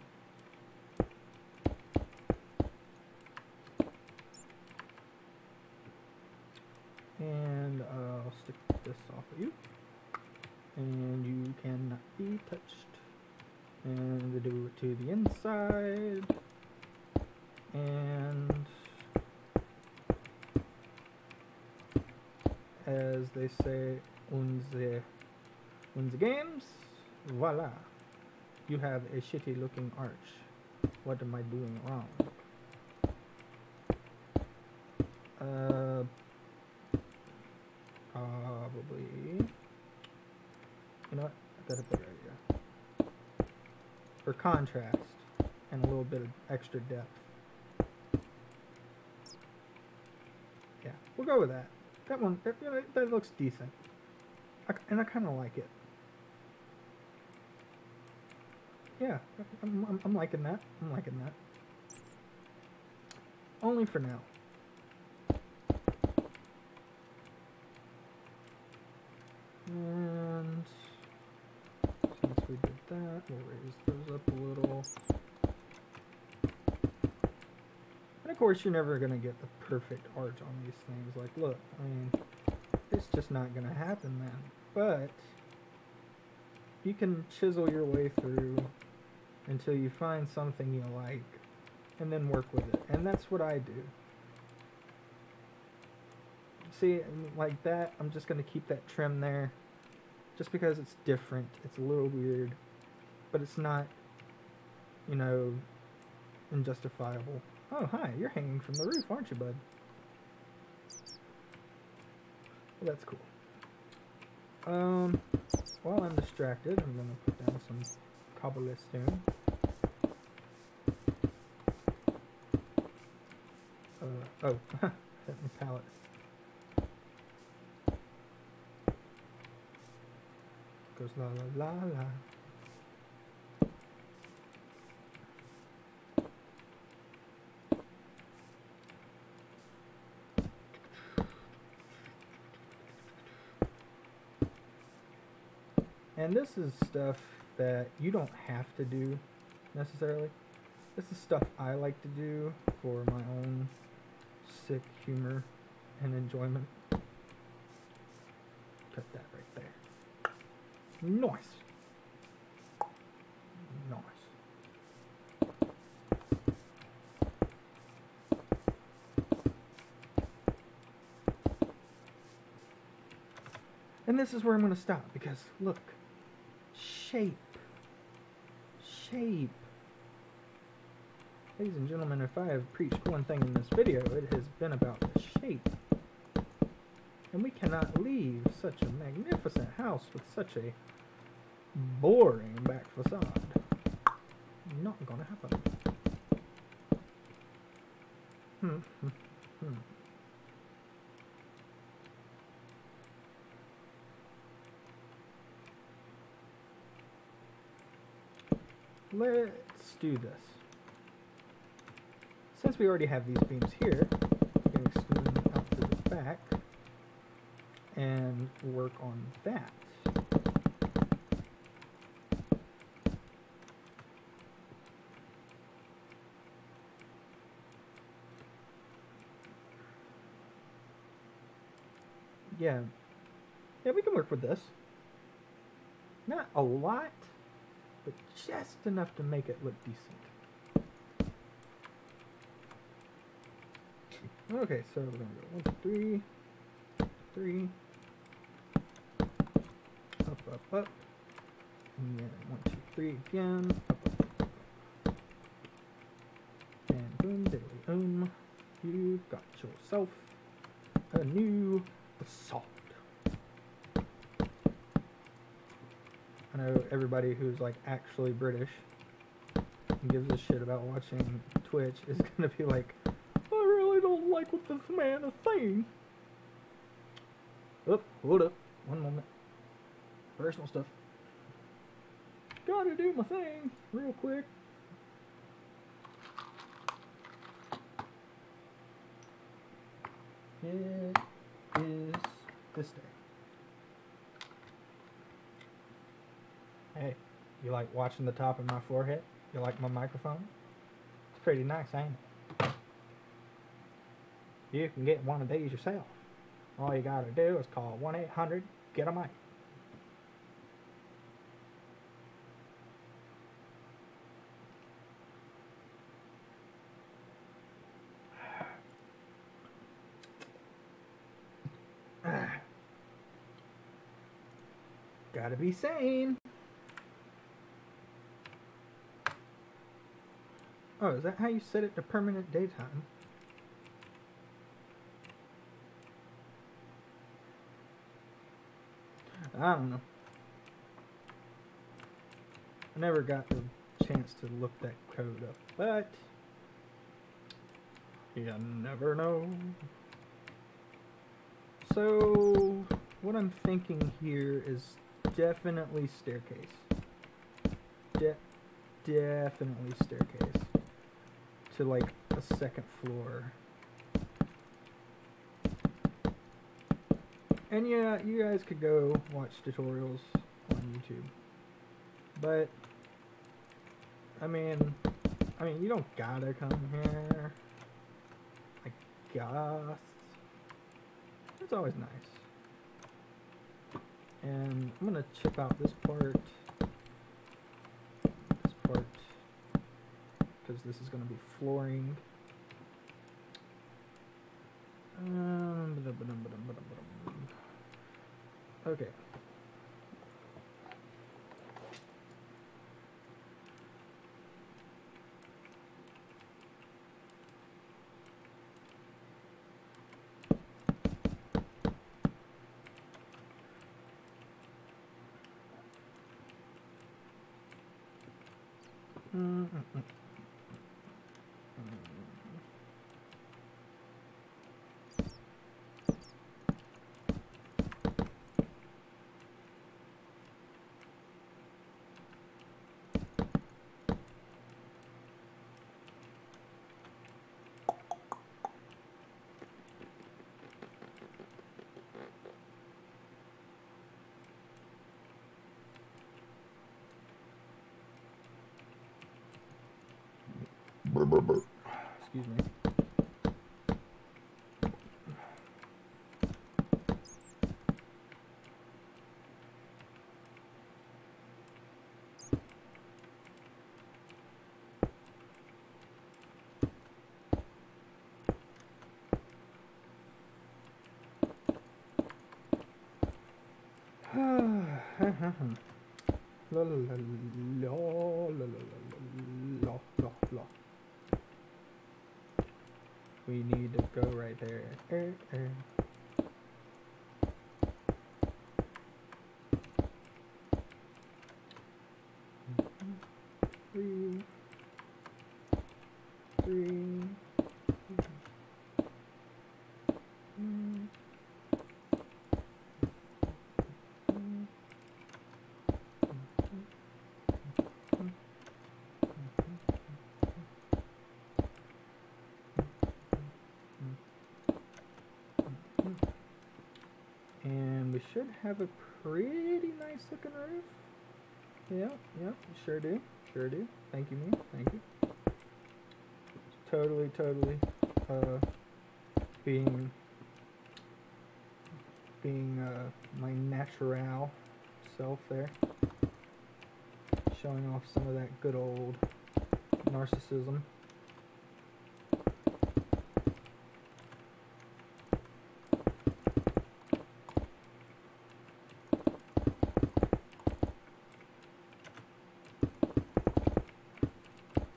And I'll stick this off of you. And you cannot be touched. And do it to the inside. And as they say in the games, voila, you have a shitty looking arch. What am I doing wrong? Probably, you know what, I got a better idea. For contrast and a little bit of extra depth. Yeah, we'll go with that. That one, that looks decent. And I kind of like it. Yeah, I'm liking that. I'm liking that. Only for now. And since we did that, we'll raise those up a little. And of course, you're never going to get the perfect arch on these things. Like, look, I mean, it's just not going to happen, man. But you can chisel your way through until you find something you like, and then work with it. And that's what I do. See, like that, I'm just going to keep that trim there, just because it's different. It's a little weird, but it's not, you know, unjustifiable. Oh, hi, you're hanging from the roof, aren't you, bud? Well, that's cool. While I'm distracted, I'm going to put down some cobblestone. Oh, hit my palette. Goes la la la la. And this is stuff that you don't have to do necessarily. This is stuff I like to do for my own sick humor and enjoyment. Cut that right there. Nice. Nice. And this is where I'm going to stop because look, shape. Shape. Ladies and gentlemen, if I have preached one thing in this video, it has been about the shape. And we cannot leave such a magnificent house with such a boring back facade. Not gonna happen. Let's do this. Since we already have these beams here, we can extend them out to the back and work on that. Yeah, we can work with this. Not a lot, but just enough to make it look decent. Okay, so we're going to go 1, 2, 3, 3, up, up, up, and then 1, 2, 3 again, up, up, up, up. And boom, diddly boom, you've got yourself a new facade. I know everybody who's like actually British and gives a shit about watching Twitch is gonna be like, I really don't like what this man is saying. Oh, hold up. One moment. Personal stuff. Gotta do my thing real quick. It is this day. Hey, you like watching the top of my forehead? You like my microphone? It's pretty nice, ain't it? You can get one of these yourself. All you gotta do is call 1-800-GET-A-MIC. Gotta be sane. Oh, is that how you set it to permanent daytime? I don't know. I never got the chance to look that code up, but you never know. So, what I'm thinking here is definitely staircase. Definitely staircase to like a second floor. And yeah, you guys could go watch tutorials on YouTube. But I mean you don't gotta come here. I guess. It's always nice. And I'm gonna chip out this part, because this is gonna be flooring. Okay. Excuse me. La la la la la la la la. We need to go right there. Three. And we should have a pretty nice looking roof. Yeah, sure do. Thank you, me. Thank you. Totally, being my natural self there. Showing off some of that good old narcissism.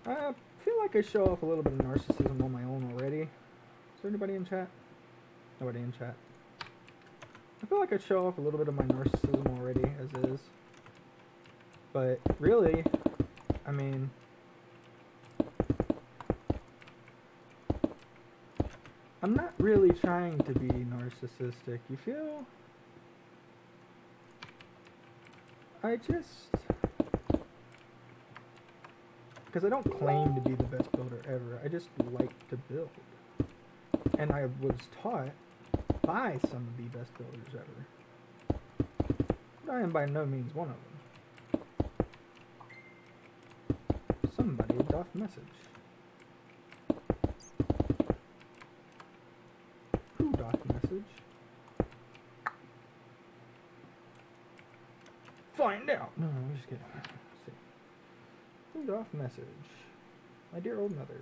I feel like I show off a little bit of narcissism on my own already. Is there anybody in chat? Nobody in chat. I feel like I show off a little bit of my narcissism already as is. But really, I mean, I'm not really trying to be narcissistic, you feel? I just... Because I don't claim to be the best builder ever, I just like to build. And I was taught by some of the best builders ever. But I am by no means one of them. Somebody doth message. Who doth message? Find out! No, I'm just kidding. Let's see. Who doth message? My dear old mother.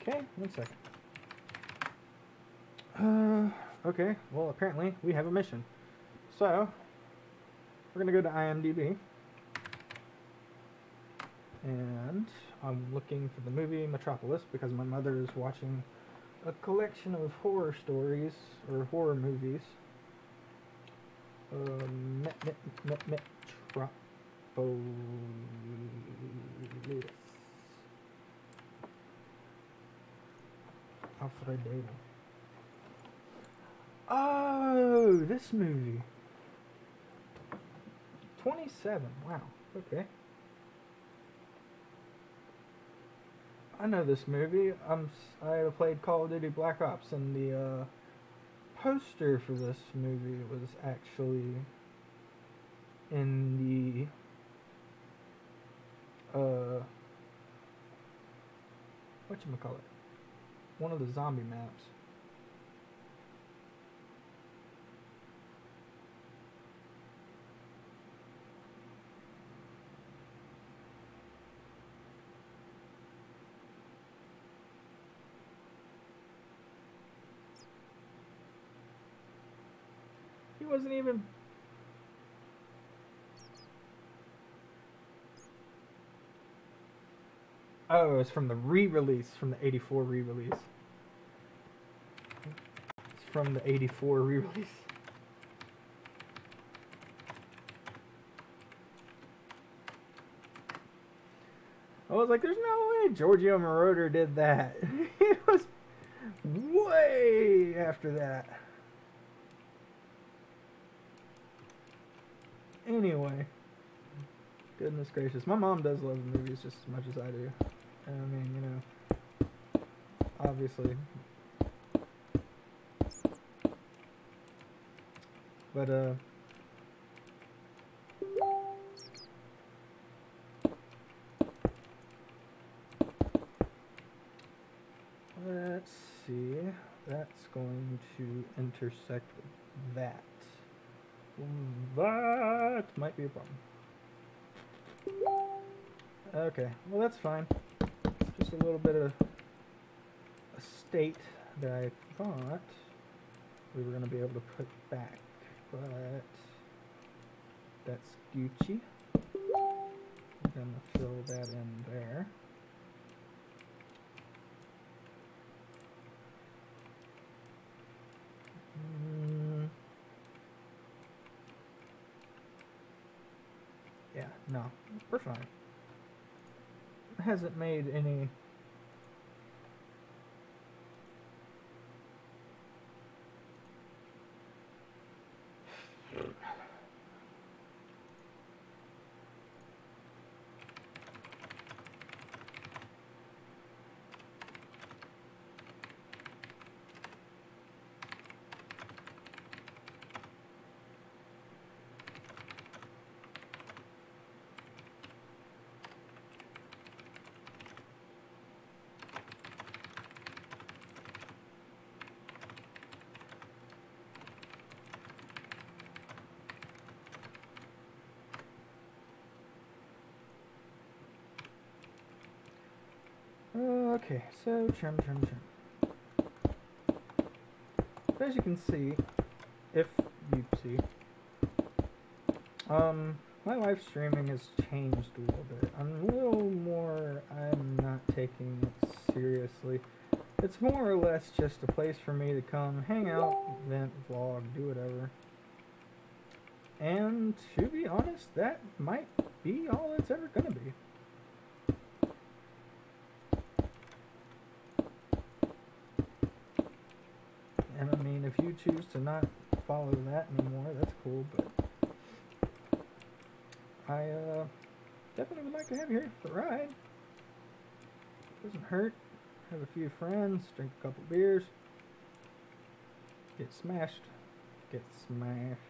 Okay, 1 second. Okay, well apparently we have a mission. So, we're gonna go to IMDb. And I'm looking for the movie Metropolis because my mother is watching a collection of horror stories, or horror movies. Metropolis. Alfredo. Oh, this movie. 27. Wow. Okay. I know this movie. I played Call of Duty Black Ops, and the poster for this movie was actually in the whatchamacallit? One of the zombie maps. He wasn't even... Oh, it's from the re-release, from the 84 re-release. It's from the 84 re-release. I was like, there's no way Giorgio Moroder did that. It was way after that. Anyway, goodness gracious, my mom does love the movies just as much as I do. I mean, you know, obviously. But, let's see, that's going to intersect with that. That might be a problem. Okay, well that's fine. It's just a little bit of a state that I thought we were going to be able to put back, but that's Gucci. I'm going to fill that in there. Yeah, no, we're fine. It hasn't made any... Okay, so trim. So as you can see, if you see, my live streaming has changed a little bit. I'm not taking it seriously. It's more or less just a place for me to come, hang out, vent, vlog, do whatever. And to be honest, that might be all it's ever gonna be. And I mean, if you choose to not follow that anymore, that's cool, but I definitely would like to have you here for the ride. Doesn't hurt. Have a few friends, drink a couple beers, get smashed. Get smashed.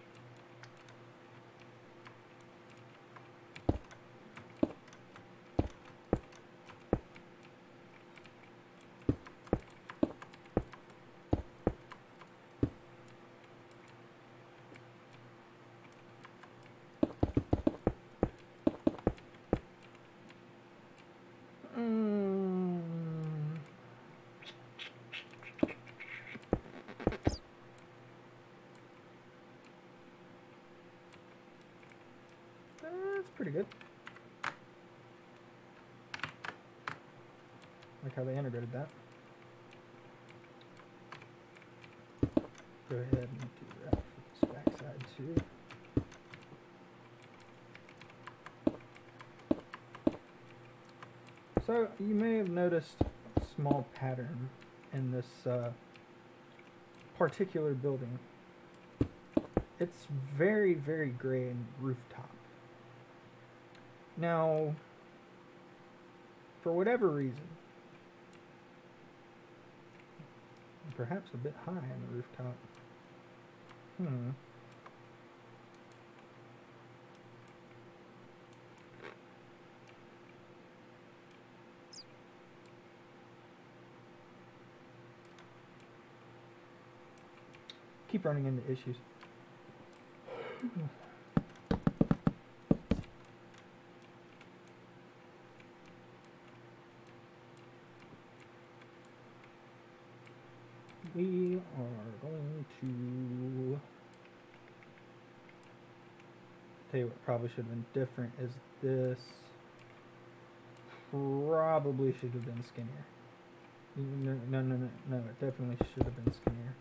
That's pretty good. Like how they integrated that. Go ahead and do that for this backside too. So you may have noticed a small pattern in this particular building. It's very, very gray and rooftop. Now, for whatever reason, perhaps a bit high on the rooftop. Keep running into issues. We are going to tell you what probably should have been different is this probably should have been skinnier. No, it definitely should have been skinnier.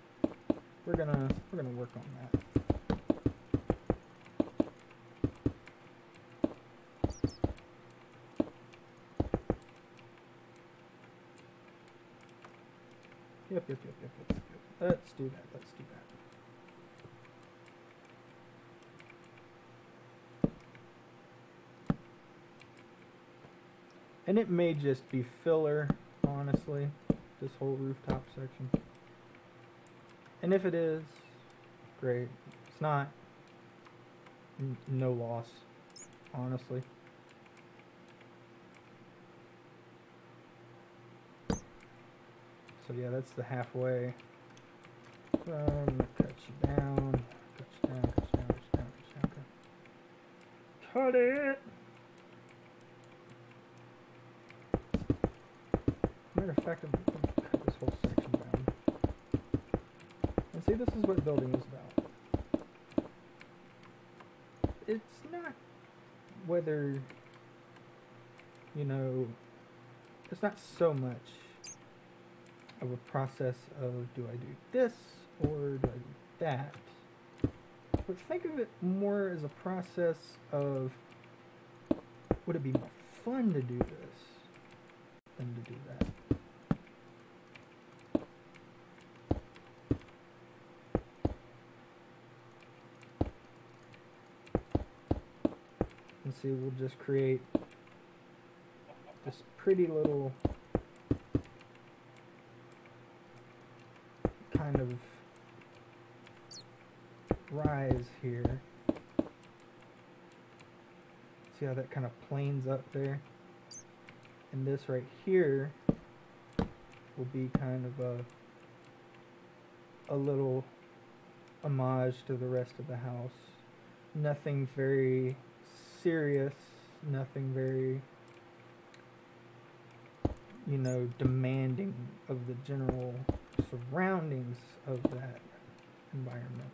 We're gonna work on that. Yep. Let's do that. And it may just be filler, honestly, this whole rooftop section. And if it is, great. It's not, no loss, honestly. So yeah, that's the halfway. So I'm gonna cut you down. Cut it! Matter of fact, I'm gonna cut this whole section down. And see, this is what building is about. It's not whether, you know, it's not so much of a process of do I do this or do I do that, but think of it more as a process of would it be more fun to do this than to do that. And see, we'll just create this pretty little kind of rise here. See how that kind of planes up there? And this right here will be kind of a little homage to the rest of the house. Nothing very serious, nothing very, you know, demanding of the general surroundings of that environment,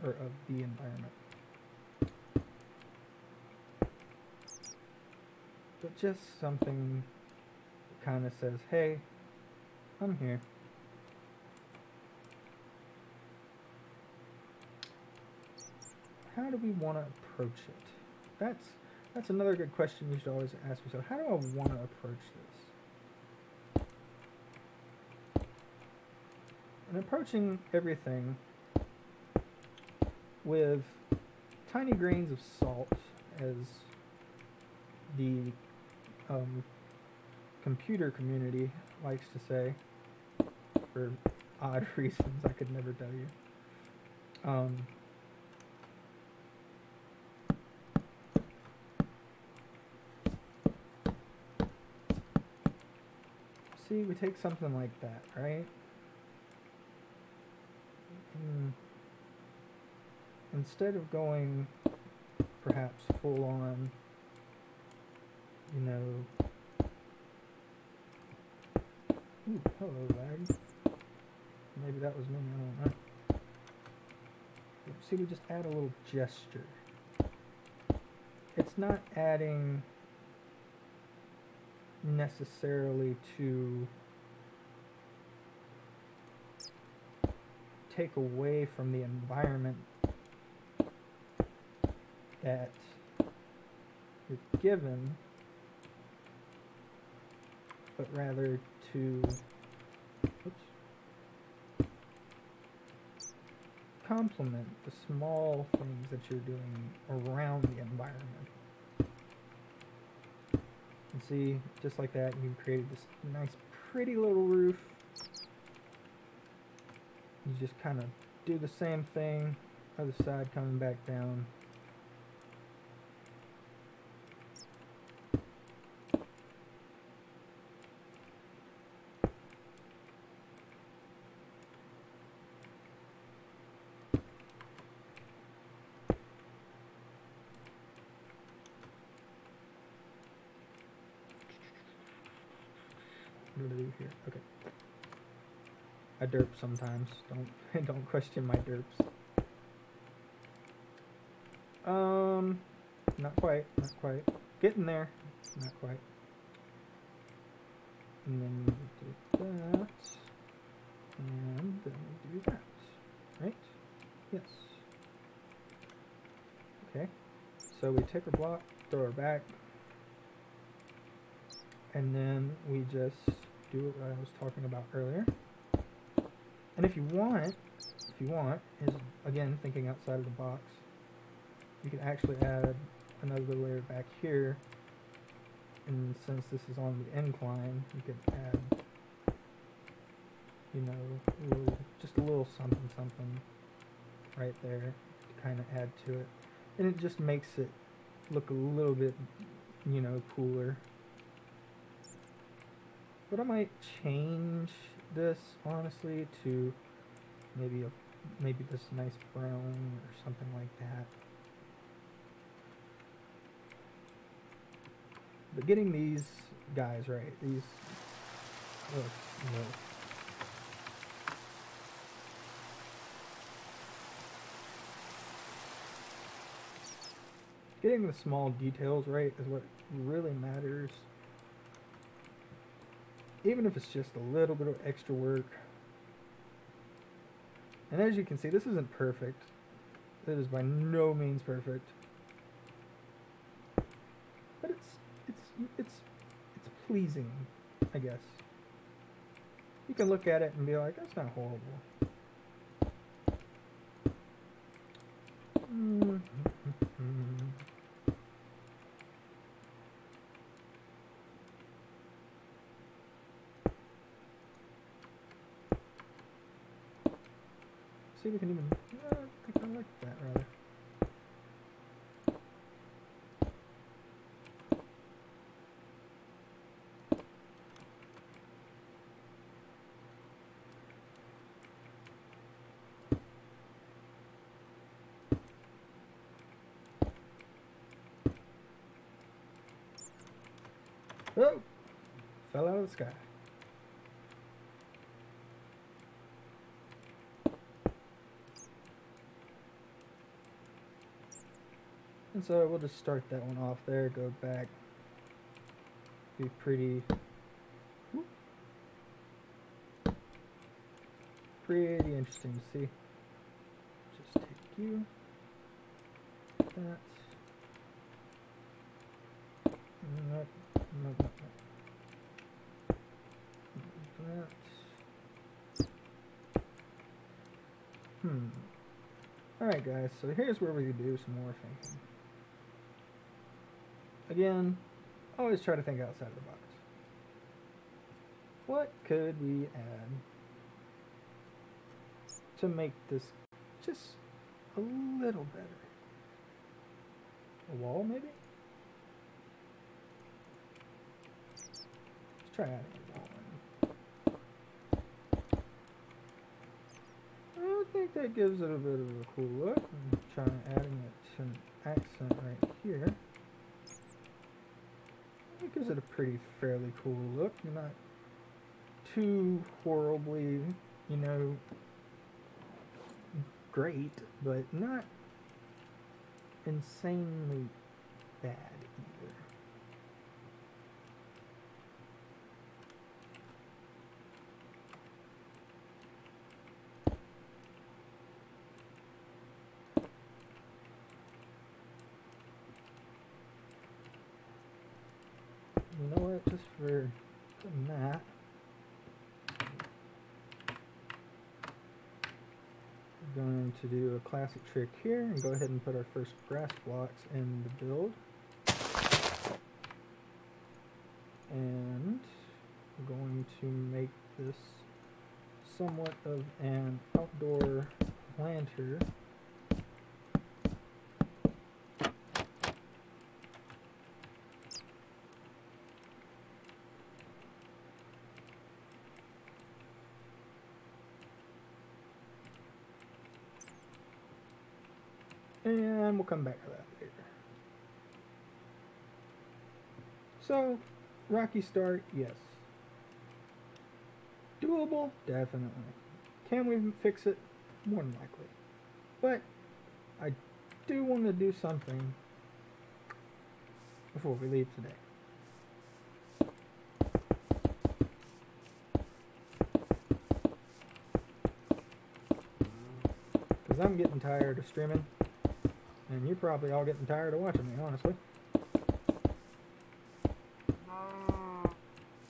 or of the environment, but just something that kind of says, hey, I'm here. How do we want to approach it? That's another good question you should always ask yourself. How do I want to approach this? And approaching everything with tiny grains of salt as the computer community likes to say, for odd reasons I could never tell you. See, we take something like that, right? Instead of going perhaps full on, you know, ooh, hello lag. Maybe that was me, I don't know. See, we just add a little gesture. It's not adding necessarily to take away from the environment that you're given, but rather to complement the small things that you're doing around the environment. And see, just like that, you created this nice pretty little roof. You just kind of do the same thing, other side coming back down. What do I do here? Okay. I derp sometimes. Don't question my derps. Not quite. Getting there. Not quite. And then we do that. And then we do that. Right? Yes. Okay. So we take our block, throw her back, and then we just do what I was talking about earlier. And if you want, is again thinking outside of the box, you can actually add another layer back here. And since this is on the incline, you could add, you know, just a little something right there to kind of add to it. And it just makes it look a little bit, you know, cooler. But I might change this, honestly, to maybe this nice brown or something like that. But getting these guys right, these, oh, no. Getting the small details right is what really matters. Even if it's just a little bit of extra work. And as you can see, this isn't perfect. It is by no means perfect. But it's pleasing, I guess. You can look at it and be like, that's not horrible. See, we can even, I think I like that rather. Oh! Fell out of the sky. And so we'll just start that one off there, go back. Be pretty interesting to see. Just take you, that, that. Alright guys, so here's where we do some more thinking. Again, always try to think outside the box. What could we add to make this just a little better? A wall, maybe? Let's try adding a wall in. I think that gives it a bit of a cool look. I'm trying adding it to an accent right here. It gives it a pretty fairly cool look. Not too horribly, you know, great, but not insanely bad either. You know what, just for that, we're going to do a classic trick here and go ahead and put our first grass blocks in the build. And we're going to make this somewhat of an outdoor planter. And we'll come back to that later. So, rocky start, yes. Doable, definitely. Can we fix it? More than likely. But I do want to do something before we leave today. Because I'm getting tired of streaming. And you're probably all getting tired of watching me, honestly.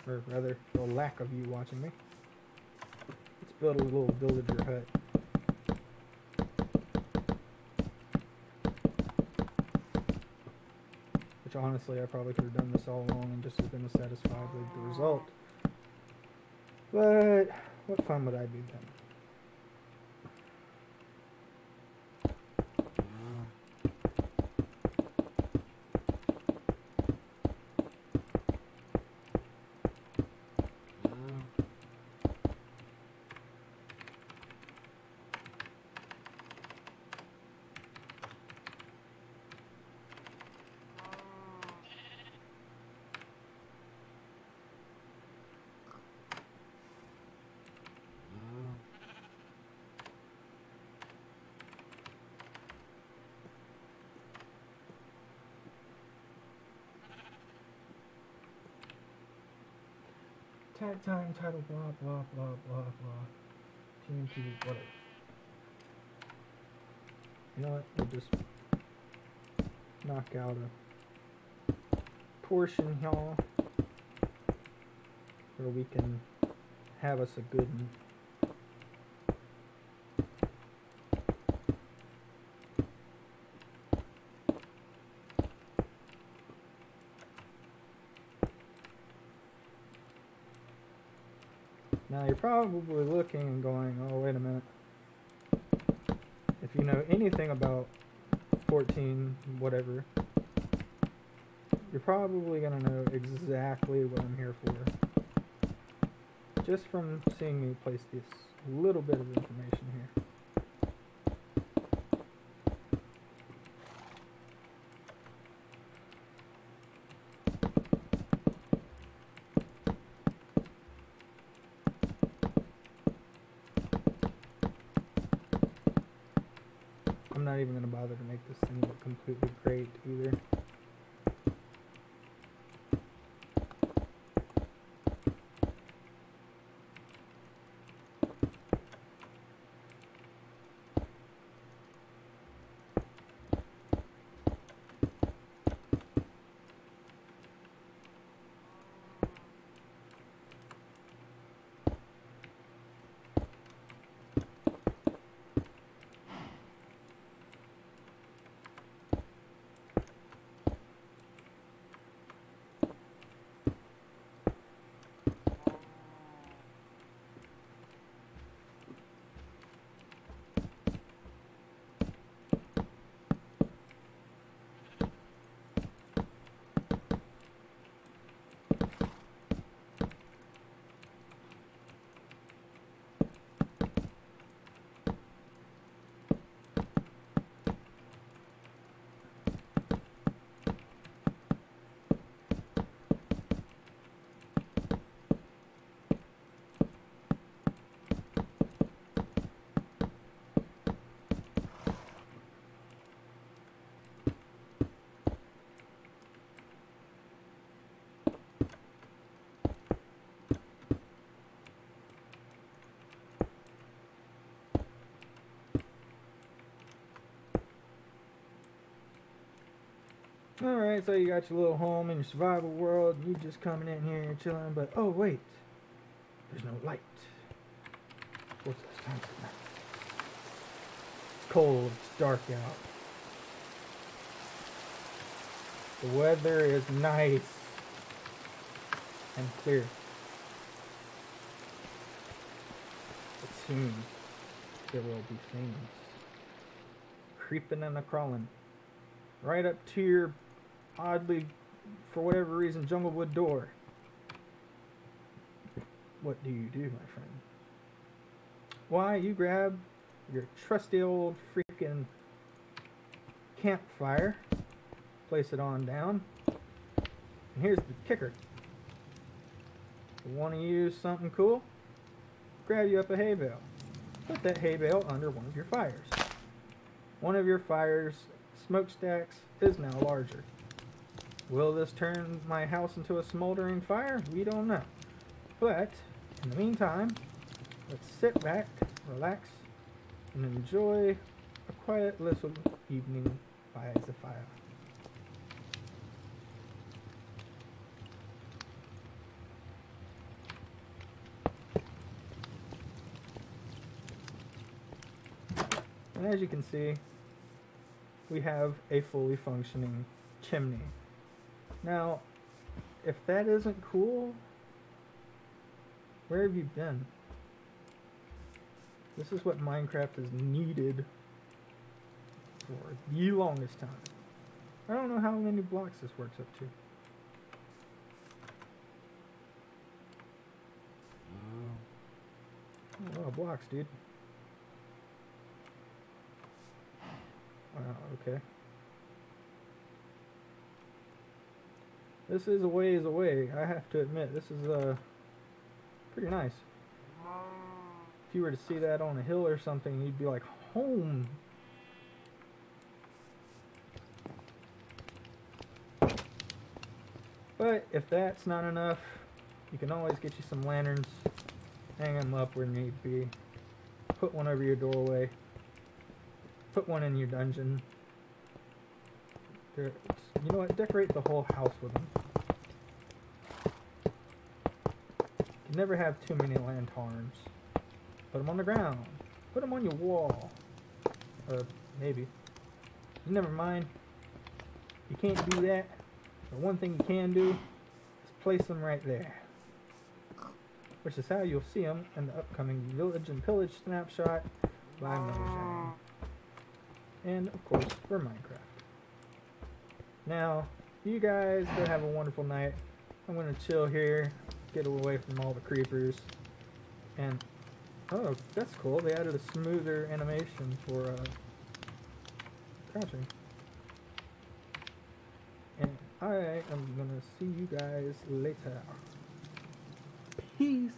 Or rather, the lack of you watching me. Let's build a little villager hut. Which honestly, I probably could have done this all along and just been satisfied with the result. But what fun would I be then? Tag time, title, blah, blah, blah, blah, blah. TNT, whatever. You know what? We'll just knock out a portion here where we can have us a good one. Now you're probably looking and going, oh wait a minute. If you know anything about 14 whatever, you're probably going to know exactly what I'm here for. Just from seeing me place this little bit of information here. I'm not even going to bother to make this thing look completely great either. Alright, so you got your little home in your survival world. You just coming in here, you're chilling, but oh wait, there's no light. What's this time? It's cold, it's dark out. The weather is nice and clear. But soon there will be things creeping and a crawling right up to your oddly, for whatever reason, junglewood door. What do you do, my friend? Why, you grab your trusty old freaking campfire, place it on down, and here's the kicker. You want to use something cool? Grab you up a hay bale. Put that hay bale under one of your fires. One of your fire's smokestacks is now larger. Will this turn my house into a smoldering fire? We don't know. But, in the meantime, let's sit back, relax, and enjoy a quiet little evening by the fire. And as you can see, we have a fully functioning chimney. Now, if that isn't cool, where have you been? This is what Minecraft has needed for the longest time. I don't know how many blocks this works up to. A lot of blocks, dude. Wow, okay. This is a ways away, I have to admit. This is pretty nice. If you were to see that on a hill or something, you'd be like, home. But if that's not enough, you can always get you some lanterns, hang them up where need be, put one over your doorway, put one in your dungeon. You know what? Decorate the whole house with them. You never have too many lanterns. Put them on the ground. Put them on your wall. Maybe. Never mind. You can't do that. But one thing you can do is place them right there. Which is how you'll see them in the upcoming Village and Pillage snapshot by Mojang. And, of course, for Minecraft. Now, you guys go have a wonderful night. I'm going to chill here, get away from all the creepers. And, oh, that's cool. They added a smoother animation for crouching. And I am going to see you guys later. Peace.